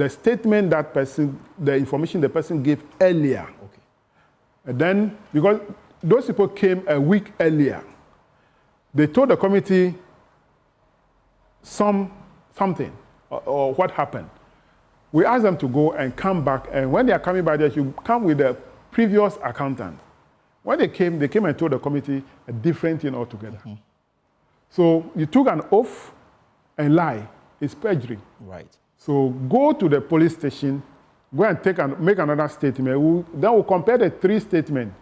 statement that person, the information the person gave earlier. Okay. And then, because those people came a week earlier, they told the committee something or what happened. We asked them to go and come back, and when they are coming back, they should come with the previous accountant. When they came and told the committee a different thing altogether. Mm-hmm. So you took an oath and lie. It's perjury. Right. So go to the police station, go and make another statement. Then we'll compare the three statements.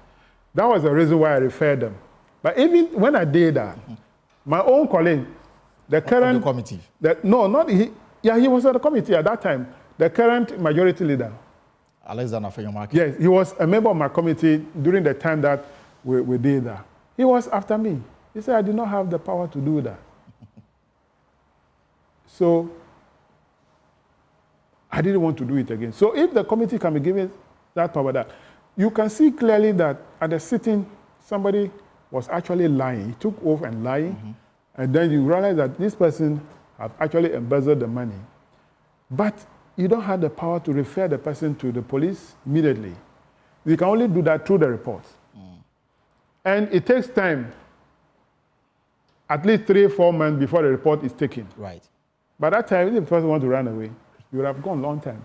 That was the reason why I referred them. But even when I did that, mm-hmm. my own colleague, the current... the committee? No, not he. Yeah, he was at the committee at that time. The current majority leader. Alexander Fenyamaki. Yes, he was a member of my committee during the time that we did that. He was after me. He said, I did not have the power to do that. So I didn't want to do it again. So if the committee can be given that power, that you can see clearly that at the sitting, somebody was actually lying. He took oath and lying. Mm-hmm. And then you realize that this person have actually embezzled the money. But you don't have the power to refer the person to the police immediately. You can only do that through the reports. Mm. And it takes time, at least 3 or 4 months before the report is taken. Right. By that time, if the person wants to run away, you would have gone a long time.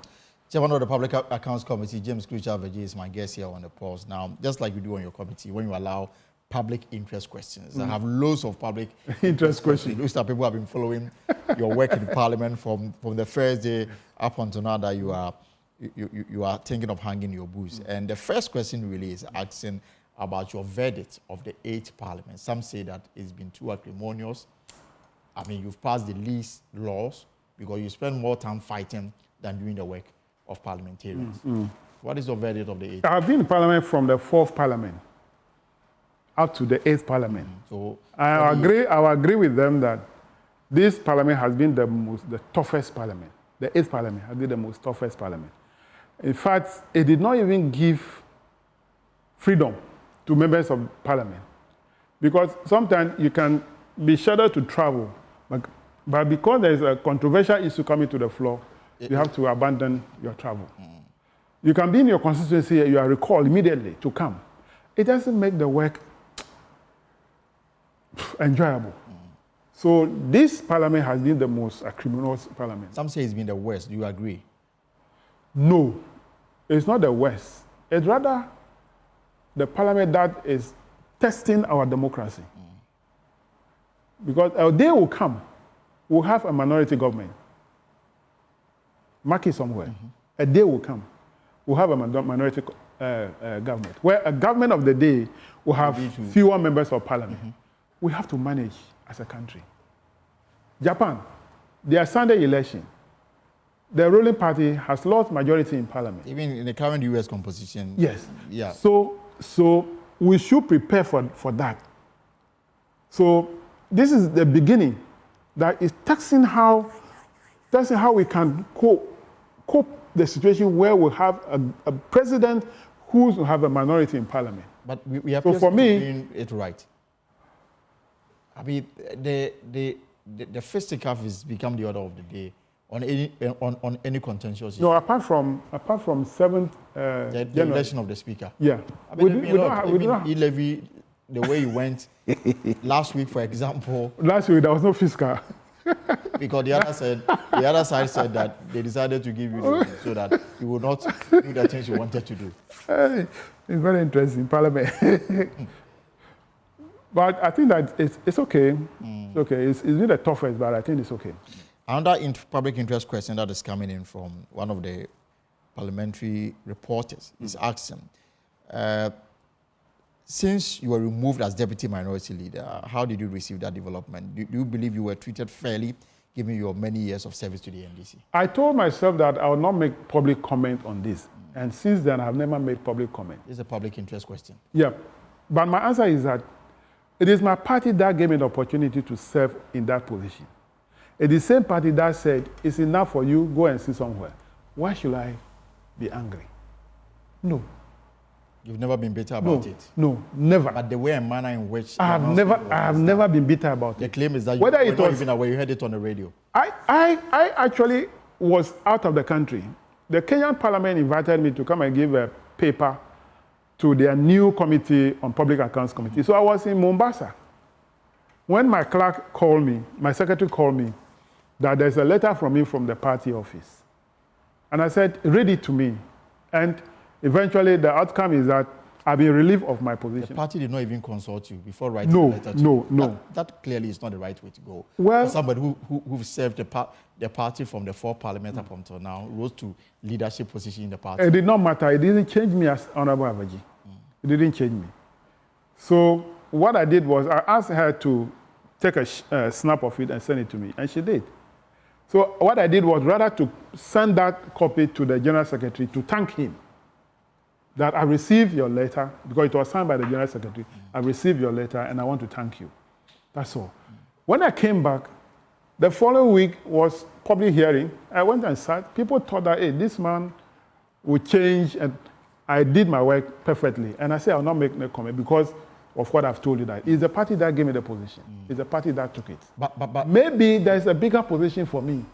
Chairman of the Public Accounts Committee, James Verge, is my guest here on the pause. Now, just like you do on your committee, when you allow public interest questions, I have loads of public interest questions. Those are people who have been following your work in Parliament from the first day up until now that you are thinking of hanging your boots. And the first question really is asking about your verdict of the 8th Parliament. Some say that it's been too acrimonious. I mean, you've passed the least laws because you spend more time fighting than doing the work of parliamentarians. What is your verdict of the 8th? I've been in Parliament from the 4th Parliament up to the 8th Parliament. So I agree with them that this Parliament has been the toughest Parliament. The 8th Parliament has been the most toughest Parliament. In fact, it did not even give freedom to members of Parliament. Because sometimes you can be shuddered to travel, but because there is a controversial issue coming to the floor, you have to abandon your travel. You can be in your constituency, you are recalled immediately to come. It doesn't make the work enjoyable. So this Parliament has been the most acrimonious Parliament. Some say it's been the worst. Do you agree? No, it's not the worst. It's rather the Parliament that is testing our democracy. Because a day will come, we'll have a minority government. Mark it somewhere. Mm-hmm. A day will come, we'll have a minority government, where a government of the day will have fewer members of Parliament. Mm-hmm. We have to manage as a country. Japan, their Sunday election, the ruling party has lost majority in Parliament. Even in the current U.S. composition. Yes. Yeah. So we should prepare for that. So this is the beginning that is testing how we can cope the situation where we have a president who will have a minority in Parliament. But we have to doing it right. I mean, the fisticuff has become the order of the day on any contentious issue. No, apart from 7th the election of the speaker. Yeah, I mean, we don't E-levy the way you went last week, for example. Last week there was no fiscal. Because the other side said that they decided to give you the win so that you would not do the things you wanted to do. It's very interesting, Parliament. But I think that it's okay. It's okay. It's been the toughest, but I think it's okay. Another public interest question that is coming in from one of the parliamentary reporters is asking, since you were removed as deputy minority leader, how did you receive that development? Do you believe you were treated fairly, given your many years of service to the NDC? I told myself that I would not make public comment on this. And since then, I've never made public comment. It's a public interest question. Yeah. But my answer is that it is my party that gave me the opportunity to serve in that position. It is the same party that said, it's enough for you, go and sit somewhere. Why should I be angry? No. You've never been bitter about it? No, never. But the way and manner in which... I have never been bitter about it. The claim is that you were not even aware, you heard it on the radio. I actually was out of the country. The Kenyan Parliament invited me to come and give a paper to their new committee on public accounts committee. So I was in Mombasa. When my clerk called me, my secretary called me, that there's a letter from me from the party office. And I said, read it to me. And eventually the outcome is that I've been relieved of my position. The party did not even consult you before writing the letter to you. No. That clearly is not the right way to go. Well, for somebody who served the party from the 4th Parliament up until now, rose to leadership position in the party. It did not matter. It didn't change me as Honorable Avaji. It didn't change me. So what I did was I asked her to take a snap of it and send it to me, and she did. So what I did was rather to send that copy to the General Secretary to thank him that I received your letter, because it was signed by the General Secretary. I received your letter, and I want to thank you. That's all. When I came back, the following week was public hearing. I went and sat. People thought that, hey, this man will change, and I did my work perfectly. And I said, I'll not make no comment because of what I've told you that. It's the party that gave me the position. It's the party that took it. But maybe there's a bigger position for me,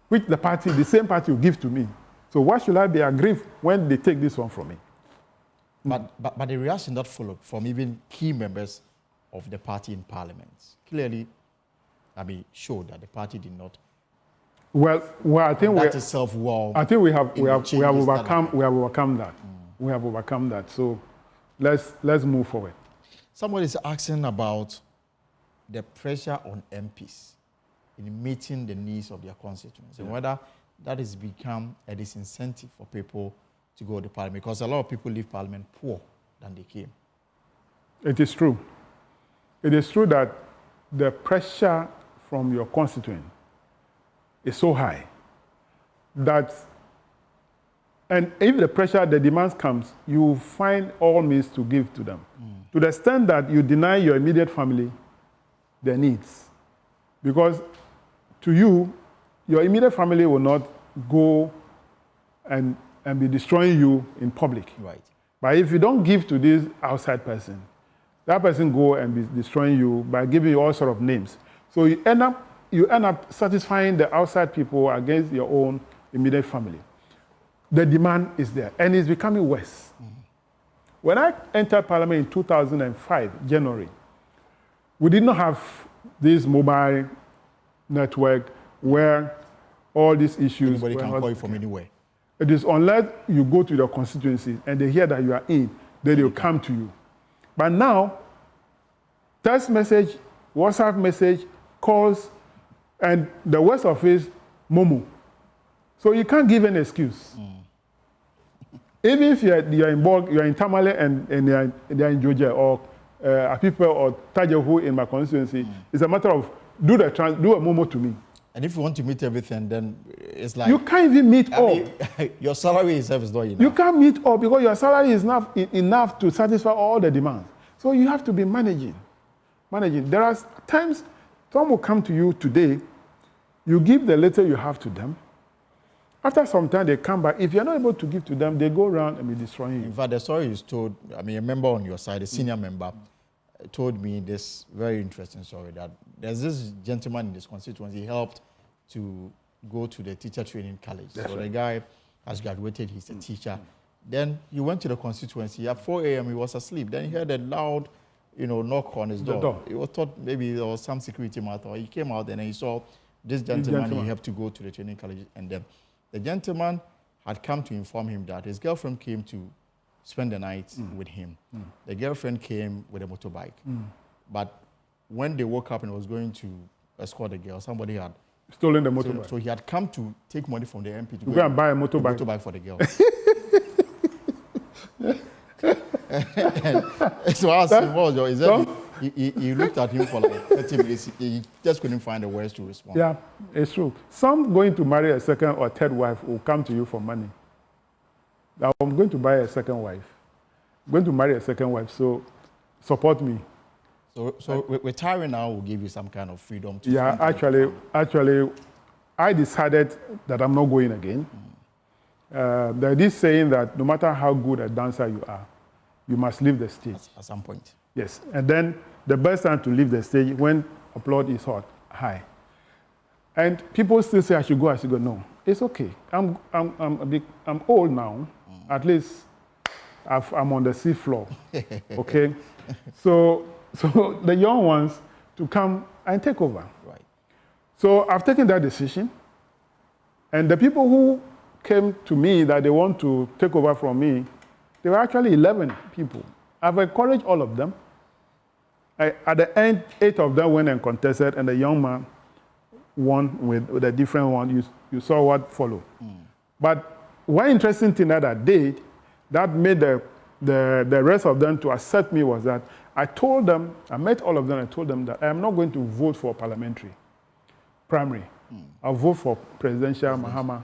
which the same party will give to me. So why should I be aggrieved when they take this one from me? But the reaction that followed from even key members of the party in Parliament clearly, showed that the party did not. Well, I think that itself. I think we have overcome that. We have overcome that. So let's move forward. Somebody is asking about the pressure on MPs in meeting the needs of their constituents, and whether that has become a disincentive for people to go to Parliament, because a lot of people leave Parliament poor than they came. It is true. It is true that the pressure from your constituent is so high that, and if the pressure, the demands comes, you find all means to give to them. To the extent that you deny your immediate family their needs. Because to you, your immediate family will not go and be destroying you in public. Right. But if you don't give to this outside person, that person go and be destroying you by giving you all sort of names. So you end up satisfying the outside people against your own immediate family. The demand is there, and it's becoming worse. When I entered Parliament in 2005, January, we did not have this mobile network where all these issues... Anybody can call you from anywhere. It is unless you go to your constituency and they hear that you are in, then they'll come to you. But now, text message, WhatsApp message, calls, and the worst of it is Momo. So you can't give an excuse. Even if you're in Borg, you're in Tamale and they're in Georgia, or Apipa or Tajahu in my constituency, it's a matter of do a Momo to me. And if you want to meet everything, then it's like... You can't even meet all. Your salary itself is not enough. You can't meet all because your salary is not enough to satisfy all the demands. So you have to be managing. There are times someone will come to you today, you give the letter you have to them. After some time, they come back. If you're not able to give to them, they go around and be destroying you. In fact, the story is told, a member on your side, a senior member, told me this very interesting story, that there's this gentleman in this constituency, he helped to go to the teacher training college. That's so right. The guy has graduated, he's a teacher. Then he went to the constituency. At 4 a.m., he was asleep. Then he heard a loud knock on his door. He was thought maybe there was some security matter. He came out and he saw this gentleman. He had to go to the training college, and then the gentleman had come to inform him that his girlfriend came to spend the night with him. The girlfriend came with a motorbike, but when they woke up and was going to escort the girl, somebody had stolen the motorbike. So he had come to take money from the MP to go and buy a motorbike for the girl. And so I asked him, what was your, is that he looked at him for like 30 minutes. He just couldn't find the words to respond. Yeah, it's true. Some going to marry a second or third wife will come to you for money. Now, I'm going to buy a second wife. I'm going to marry a second wife, so support me. So retiring now will give you some kind of freedom to... Yeah, actually, I decided that I'm not going again. There is this saying that no matter how good a dancer you are, you must leave the stage. At some point. Yes, and then the best time to leave the stage when applause is high. And people still say I should go. No, it's okay. I'm old now. At least I'm on the sea floor. Okay, so the young ones to come and take over. Right. So I've taken that decision, and the people who came to me that they want to take over from me, there were actually 11 people. I've encouraged all of them. At the end, 8 of them went and contested, and the young man won with a different one. You saw what followed. But one interesting thing that I did that made the rest of them to accept me was that I told them, I met all of them, I told them that I am not going to vote for parliamentary, primary. I'll vote for presidential, Mahama.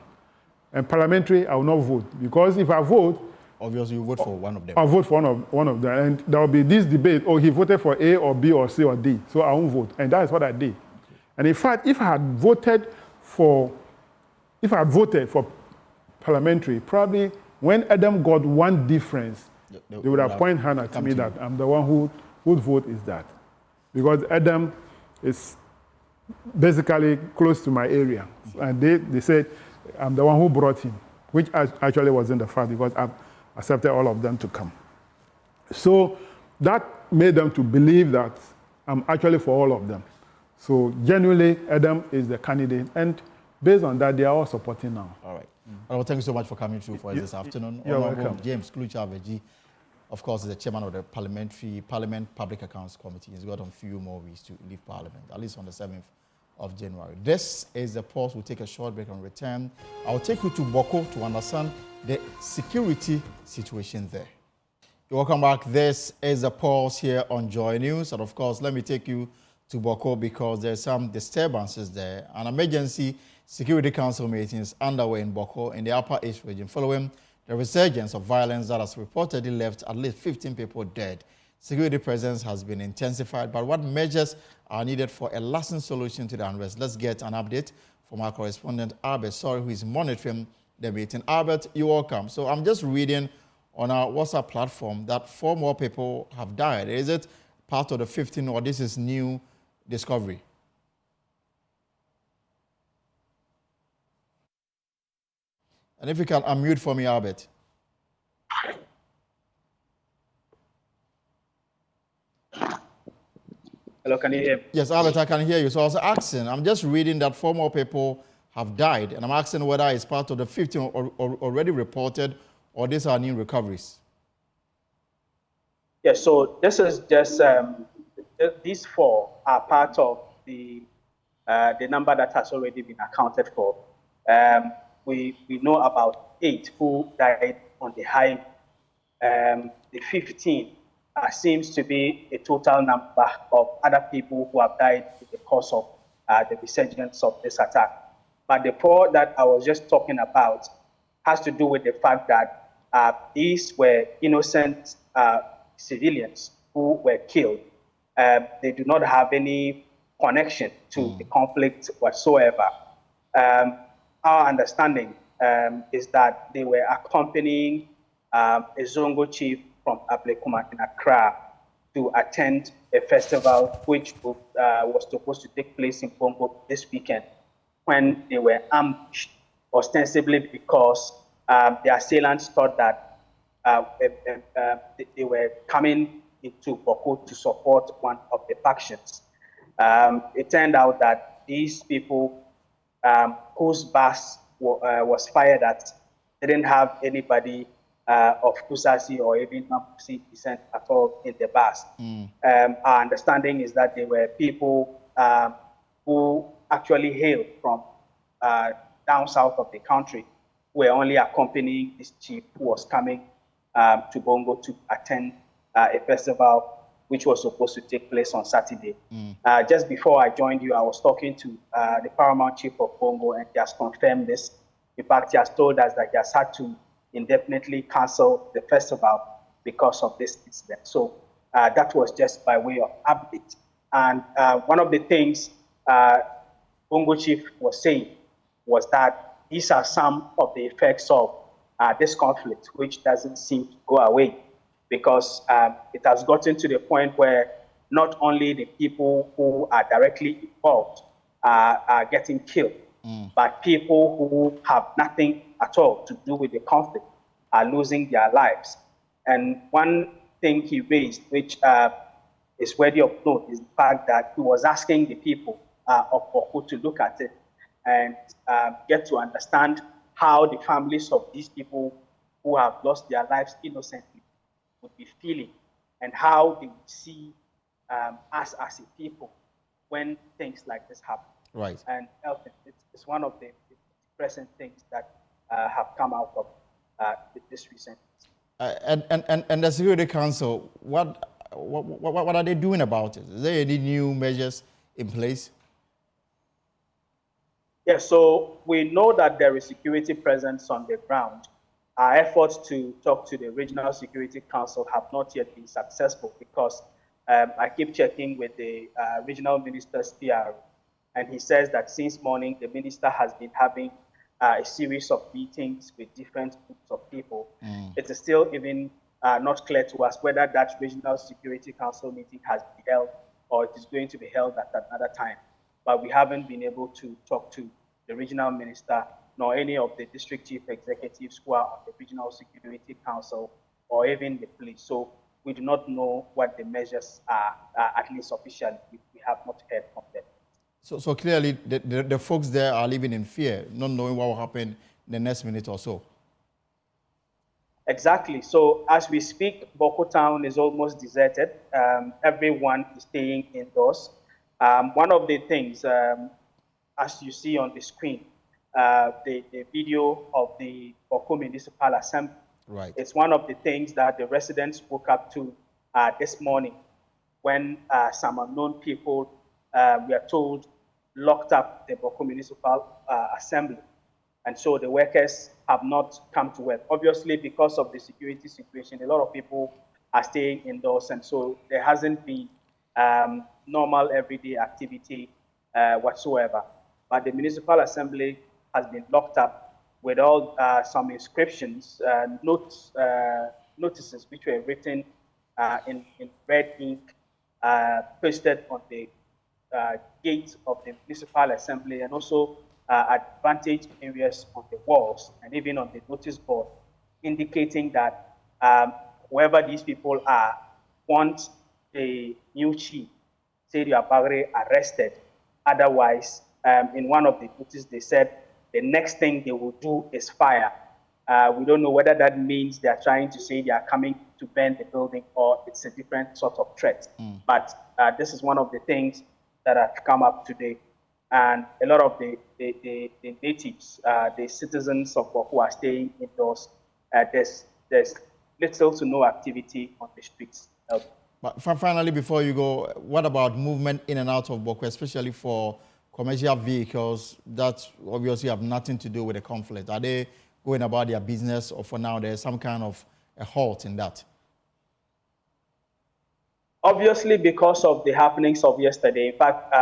And parliamentary, I will not vote. Because if I vote... Obviously, you vote for one of them. I'll vote for one of them. And there will be this debate, he voted for A or B or C or D, so I won't vote. And that is what I did. Okay. And in fact, if I had voted for parliamentary, probably when Adam got one difference, they would have pointed hand at me that I'm the one who would vote is that. Because Adam is basically close to my area. And they said, I'm the one who brought him, which actually wasn't the fact because I've accepted all of them to come. So that made them to believe that I'm actually for all of them. So genuinely, Adam is the candidate. And based on that, they are all supporting now. All right. Well, thank you so much for coming through for us this afternoon. You're welcome. James Klucha-Verge, of course, is the chairman of the Parliament Public Accounts Committee. He's got a few more weeks to leave Parliament, at least on the 7th of January. This is the pause. We'll take a short break and return. I'll take you to Boko to understand the security situation there. Welcome back. This is the pause here on Joy News. And of course, let me take you to Boko because there's some disturbances there. An emergency Security Council meeting is underway in Boko in the Upper East region following the resurgence of violence that has reportedly left at least 15 people dead. Security presence has been intensified, but what measures are needed for a lasting solution to the unrest? Let's get an update from our correspondent, Albert Sorry, who is monitoring the meeting. Albert, you're welcome. So I'm just reading on our WhatsApp platform that 4 more people have died. Is it part of the 15 or this is new discovery? And if you can unmute for me, Albert. Hello, can you hear me? Yes, Albert, I can hear you. So I was asking, I'm just reading that 4 more people have died, and I'm asking whether it's part of the 15 already reported or these are new recoveries. Yes, so this is just, these 4 are part of the number that has already been accounted for. We know about 8 who died on the highway. The 15 seems to be a total number of other people who have died in the course of the resurgence of this attack. But the 4 that I was just talking about has to do with the fact that these were innocent civilians who were killed. They do not have any connection to the conflict whatsoever. Our understanding is that they were accompanying a Zongo chief from Ablekuma in Accra to attend a festival which was supposed to take place in Congo this weekend when they were ambushed, ostensibly because the assailants thought that they were coming into Boko to support one of the factions. It turned out that these people whose bus was fired at didn't have anybody of Kusasi or even Mapusi descent at all in the bus. Our understanding is that they were people who actually hailed from down south of the country, who were only accompanying this chief who was coming to Bongo to attend a festival which was supposed to take place on Saturday. Just before I joined you, I was talking to the paramount chief of Bongo, and he has confirmed this. In fact, he has told us that he has had to indefinitely cancel the festival because of this incident. So that was just by way of update. And one of the things Bongo chief was saying was that these are some of the effects of this conflict, which doesn't seem to go away, because it has gotten to the point where not only the people who are directly involved are getting killed, but people who have nothing at all to do with the conflict are losing their lives. And one thing he raised, which is worthy of note, is the fact that he was asking the people of Boko to look at it and get to understand how the families of these people who have lost their lives innocently would be feeling, and how they would see us as a people when things like this happen. Right. And it's one of the present things that have come out of this recent. And the Security Council, what are they doing about it? Is there any new measures in place? Yes, so we know that there is security presence on the ground. Our efforts to talk to the Regional Security Council have not yet been successful, because I keep checking with the Regional Minister's PR, and he says that since morning, the minister has been having a series of meetings with different groups of people. It is still even not clear to us whether that Regional Security Council meeting has been held or it is going to be held at another time. But we haven't been able to talk to the regional minister nor any of the district chief executives who are on the Regional Security Council or even the police. So we do not know what the measures are, at least officially. We have not heard from them. So clearly, the folks there are living in fear, not knowing what will happen in the next minute or so. Exactly. So as we speak, Boko Town is almost deserted. Everyone is staying indoors. One of the things, as you see on the screen, the video of the Boko Municipal Assembly. Right. It's one of the things that the residents woke up to this morning when some unknown people, we are told, locked up the Boko Municipal Assembly. And so the workers have not come to work. Obviously, because of the security situation, a lot of people are staying indoors. And so there hasn't been normal everyday activity whatsoever. But the Municipal Assembly has been locked up with all some inscriptions, notices which were written in red ink, pasted on the gate of the Municipal Assembly, and also advantage areas on the walls and even on the notice board, indicating that whoever these people are want the new chief, Seydou Abagre, arrested. Otherwise, in one of the notices, they said the next thing they will do is fire. We don't know whether that means they are trying to say they are coming to burn the building or it's a different sort of threat. But this is one of the things that have come up today. And a lot of the natives, the citizens of who are staying indoors, there's little to no activity on the streets. But finally, before you go, what about movement in and out of Boko, especially for commercial vehicles that obviously have nothing to do with the conflict? Are they going about their business, or for now there's some kind of a halt in that? Obviously, because of the happenings of yesterday, in fact,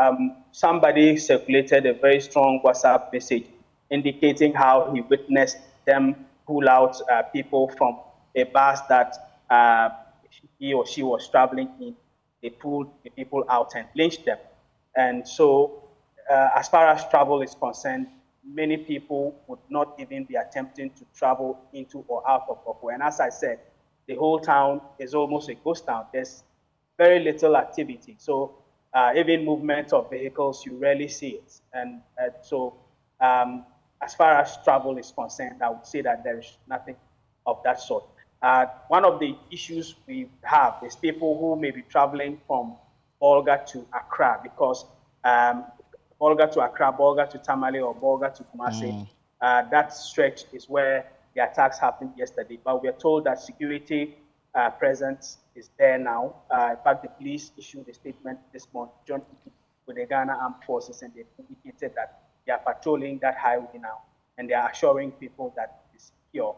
somebody circulated a very strong WhatsApp message indicating how he witnessed them pull out people from a bus that he or she was traveling in. They pulled the people out and lynched them. And so, as far as travel is concerned, many people would not even be attempting to travel into or out of Boko. And as I said, the whole town is almost a ghost town. There's very little activity. So even movement of vehicles, you rarely see it. And so as far as travel is concerned, I would say that there is nothing of that sort. One of the issues we have is people who may be traveling from Bolga to Accra, because Bolga to Accra, Bolga to Tamale, or Bolga to Kumasi, that stretch is where the attacks happened yesterday. But we are told that security presence is there now. In fact, the police issued a statement this month, joint with the Ghana Armed Forces, and they indicated that they are patrolling that highway now, and they are assuring people that it's secure.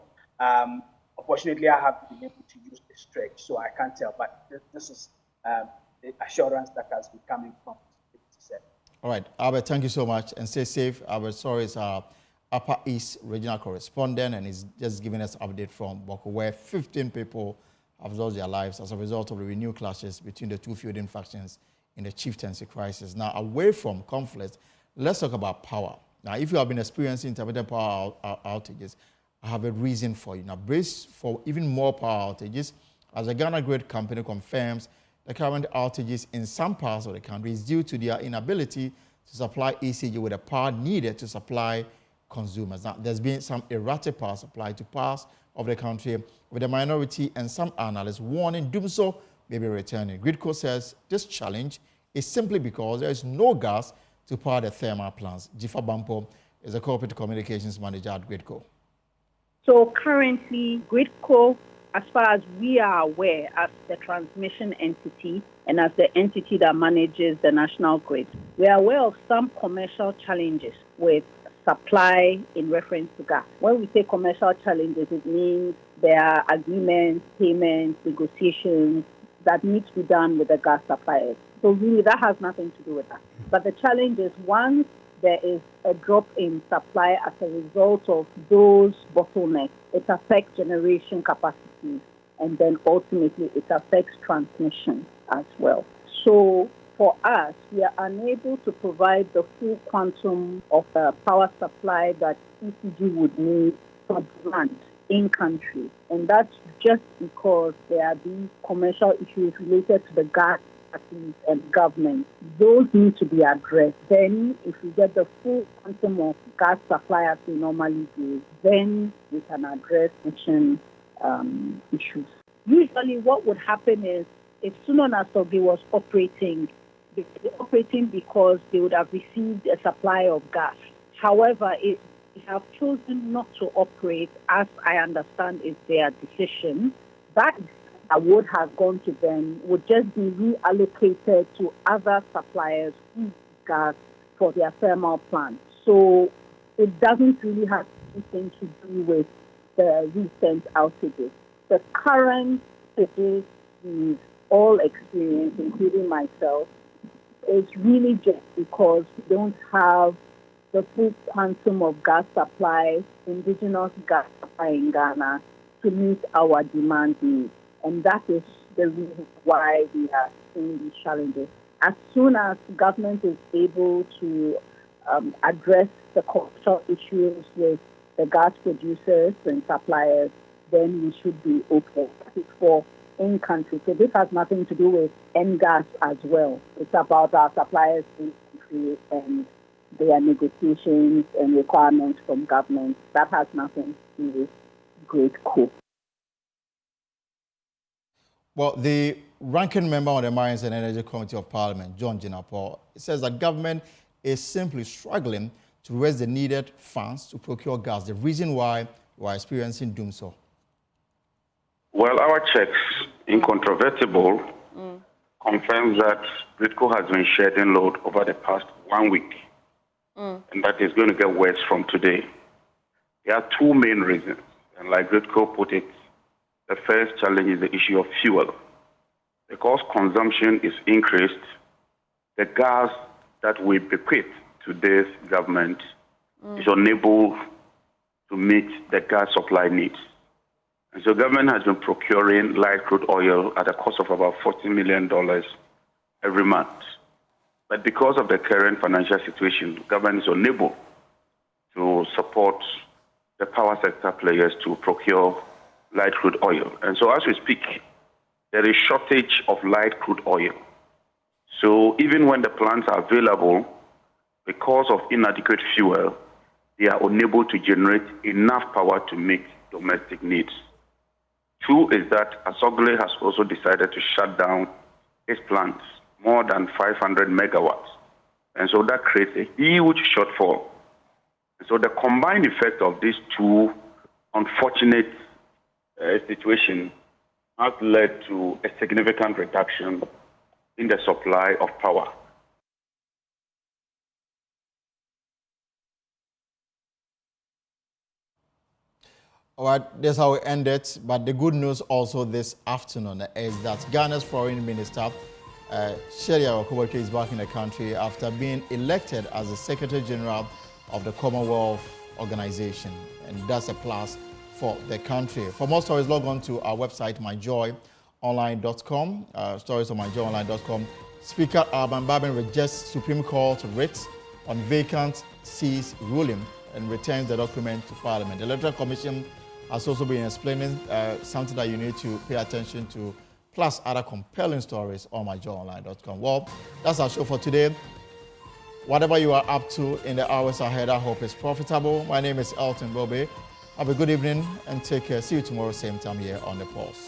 Unfortunately, I haven't been able to use the stretch, so I can't tell, but this is the assurance that has been coming from the city. All right, Albert, thank you so much, and stay safe. Albert Sorry is our Upper East regional correspondent, and he's just giving us an update from Boko, where 15 people have lost their lives as a result of the renewed clashes between the two feuding factions in the chieftaincy crisis. Now, away from conflict, let's talk about power. Now, if you have been experiencing intermittent power outages, I have a reason for you. Now, brace for even more power outages, as the Ghana Grid Company confirms the current outages in some parts of the country is due to their inability to supply ECG with the power needed to supply consumers. Now, there's been some erratic power supply to parts of the country, with the minority and some analysts warning Dumso may be returning. Gridco says this challenge is simply because there is no gas to power the thermal plants. Jifa Bampo is a corporate communications manager at Gridco. So currently, Gridco, as far as we are aware, as the transmission entity and as the entity that manages the national grid, we are aware of some commercial challenges with supply in reference to gas. When we say commercial challenges, it means there are agreements, payments, negotiations that need to be done with the gas suppliers. So really, that has nothing to do with that. But the challenge is once there is a drop in supply as a result of those bottlenecks, it affects generation capacity, and then ultimately it affects transmission as well. So for us, we are unable to provide the full quantum of power supply that ECG would need for demand in country. And that's just because there are these commercial issues related to the gas parties and government. Those need to be addressed. Then if we get the full quantum of gas supply as we normally do, then we can address mission issues. Usually what would happen is if Sunon Asobi was operating, they were operating because they would have received a supply of gas. However, if they have chosen not to operate, as I understand is their decision, that would have gone to them would just be reallocated to other suppliers who use gas for their thermal plants. So it doesn't really have anything to do with the recent outages. The current outages we've all experienced, including myself, is really just because we don't have the full quantum of gas supply, indigenous gas supply in Ghana, to meet our demand needs. And that is the reason why we are seeing these challenges. As soon as government is able to address the commercial issues with the gas producers and suppliers, then we should be okay. That is for in-country. So this has nothing to do with gas as well. It's about our suppliers in country and their negotiations and requirements from government. That has nothing to do with Gridco. Well, the ranking member on the Mines and Energy Committee of Parliament, John Jinapor, says that government is simply struggling to raise the needed funds to procure gas. The reason why we are experiencing doom so. Well, our checks, incontrovertible, confirms that Gridco has been shedding load over the past 1 week, and that is going to get worse from today. There are two main reasons, and like Gridco put it, the first challenge is the issue of fuel. Because consumption is increased, the gas that we bequeath to this government is unable to meet the gas supply needs. And so government has been procuring light crude oil at a cost of about $40 million every month. But because of the current financial situation, government is unable to support the power sector players to procure light crude oil. And so as we speak, there is shortage of light crude oil. So even when the plants are available, because of inadequate fuel, they are unable to generate enough power to meet domestic needs. Two is that Asogle has also decided to shut down its plants, more than 500 megawatts. And so that creates a huge shortfall. So the combined effect of these two unfortunate situations has led to a significant reduction in the supply of power. All right, that's how we end it. But the good news also this afternoon is that Ghana's Foreign Minister, Shelia Okubeke, is back in the country after being elected as the Secretary General of the Commonwealth Organization. And that's a plus for the country. For more stories, log on to our website, myjoyonline.com. Stories on myjoyonline.com. Speaker Alban Babin rejects Supreme Court writ on vacant seats ruling and returns the document to Parliament. The Electoral Commission has also been explaining something that you need to pay attention to, plus other compelling stories on myjoyonline.com. Well, that's our show for today. Whatever you are up to in the hours ahead, I hope it's profitable. My name is Elton Bobe. Have a good evening and take care. See you tomorrow, same time here on The Pulse.